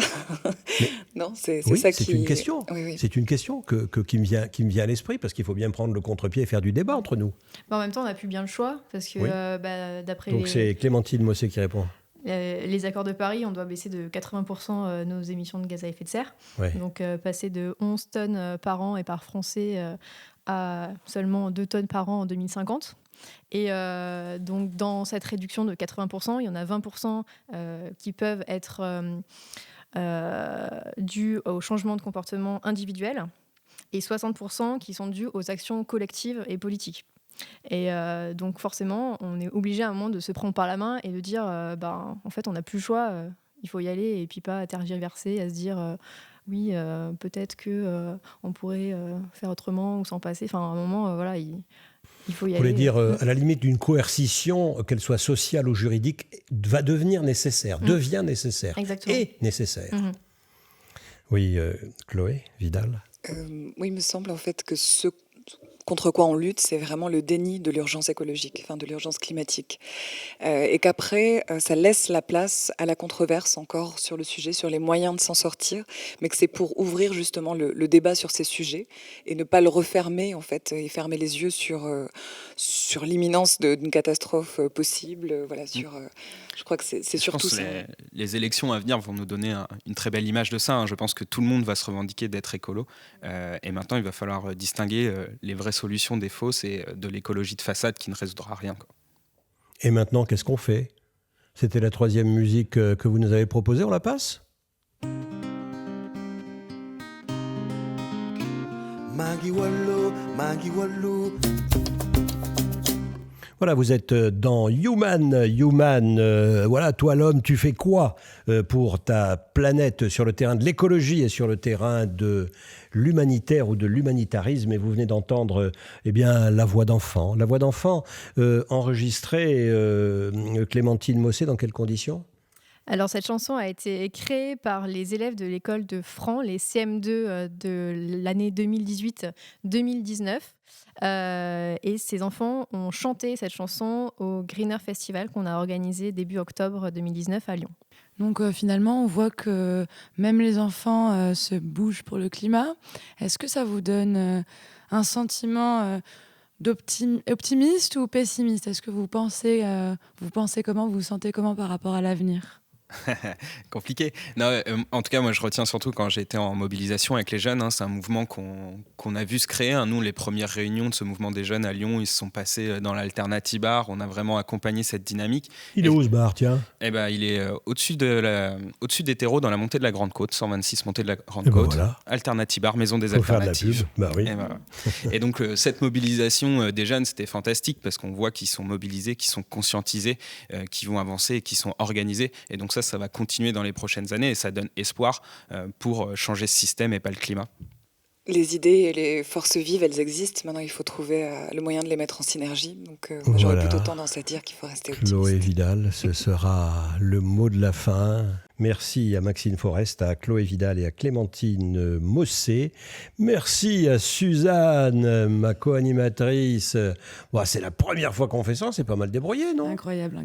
Non, c'est oui, ça c'est qui... une question. Oui. C'est une question qui me vient à l'esprit, parce qu'il faut bien prendre le contre-pied et faire du débat entre nous. En même temps, on n'a plus bien le choix, parce que d'après Donc c'est Clémentine Mossé qui répond. Les accords de Paris, on doit baisser de 80% nos émissions de gaz à effet de serre. Ouais. Donc passer de 11 tonnes par an et par Français à seulement 2 tonnes par an en 2050. Et donc dans cette réduction de 80%, il y en a 20% qui peuvent être dus au changement de comportement individuel et 60% qui sont dus aux actions collectives et politiques. Et donc forcément, on est obligé à un moment de se prendre par la main et de dire en fait, on n'a plus le choix, il faut y aller, et puis pas tergiverser, à se dire oui, peut-être qu'on pourrait faire autrement ou s'en passer. Enfin, à un moment, il faut y aller. Vous voulez dire, à la limite d'une coercition, qu'elle soit sociale ou juridique, va devenir nécessaire, devient nécessaire. Exactement. Et nécessaire. Oui, Chloé Vidal. Oui, il me semble en fait que ce contre quoi on lutte, c'est vraiment le déni de l'urgence écologique, de l'urgence climatique. Et qu'après, ça laisse la place à la controverse encore sur le sujet, sur les moyens de s'en sortir, mais que c'est pour ouvrir justement le débat sur ces sujets et ne pas le refermer en fait, et fermer les yeux sur l'imminence d'une catastrophe possible. Je crois que c'est surtout ça. Les élections à venir vont nous donner une très belle image de ça. Je pense que tout le monde va se revendiquer d'être écolo. Et maintenant, il va falloir distinguer les vraies solutions des fausses et de l'écologie de façade qui ne résoudra rien, quoi. Et maintenant, qu'est-ce qu'on fait ? C'était la 3e musique que vous nous avez proposée, on la passe ? Maggie Wallo, Maggie Wallo. Voilà, vous êtes dans Human. Voilà, toi l'homme, tu fais quoi pour ta planète sur le terrain de l'écologie et sur le terrain de l'humanitaire ou de l'humanitarisme ? Et vous venez d'entendre la voix d'enfant. La voix d'enfant enregistrée, Clémentine Mossé, dans quelles conditions ? Alors, cette chanson a été créée par les élèves de l'école de Franc, les CM2 de l'année 2018-2019. Et ces enfants ont chanté cette chanson au Greener Festival qu'on a organisé début octobre 2019 à Lyon. Donc finalement, on voit que même les enfants se bougent pour le climat. Est-ce que ça vous donne un sentiment optimiste ou pessimiste ? Est-ce que vous pensez comment, vous vous sentez comment par rapport à l'avenir ? Compliqué. Non, en tout cas, moi, je retiens surtout quand j'étais en mobilisation avec les jeunes. C'est un mouvement qu'on a vu se créer. Nous, les premières réunions de ce mouvement des jeunes à Lyon, ils se sont passés dans l'Alternative Bar. On a vraiment accompagné cette dynamique. Il est où ce bar, tiens ? Il est au-dessus des terreaux, dans la montée de la Grande Côte, 126 montée de la Grande Côte. Voilà. Alternative Bar, maison des alternatives. Faire de la pub. Oui. Et donc, cette mobilisation des jeunes, c'était fantastique parce qu'on voit qu'ils sont mobilisés, qu'ils sont conscientisés, qu'ils vont avancer et qu'ils sont organisés. Et donc, ça va continuer dans les prochaines années et ça donne espoir pour changer ce système et pas le climat. Les idées et les forces vives, elles existent. Maintenant, il faut trouver le moyen de les mettre en synergie. Donc, moi, j'aurais plutôt tendance à dire qu'il faut rester optimiste. Chloé Vidal, ce sera le mot de la fin. Merci à Maxime Forest, à Chloé Vidal et à Clémentine Mossé. Merci à Suzanne, ma co-animatrice. C'est la première fois qu'on fait ça, c'est pas mal débrouillé, non ? Incroyable.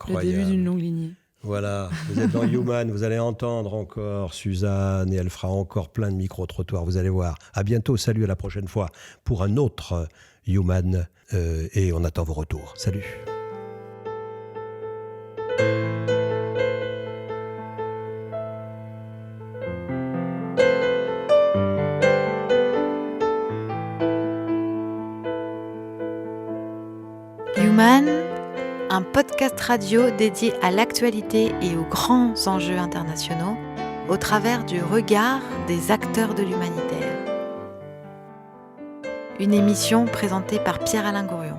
Le début d'une longue lignée. Voilà, vous êtes dans Human, vous allez entendre encore Suzanne et elle fera encore plein de micro-trottoirs, vous allez voir. À bientôt, salut, à la prochaine fois pour un autre Human et on attend vos retours. Salut. Human, un podcast radio dédié à l'actualité et aux grands enjeux internationaux au travers du regard des acteurs de l'humanitaire. Une émission présentée par Pierre-Alain Gourion.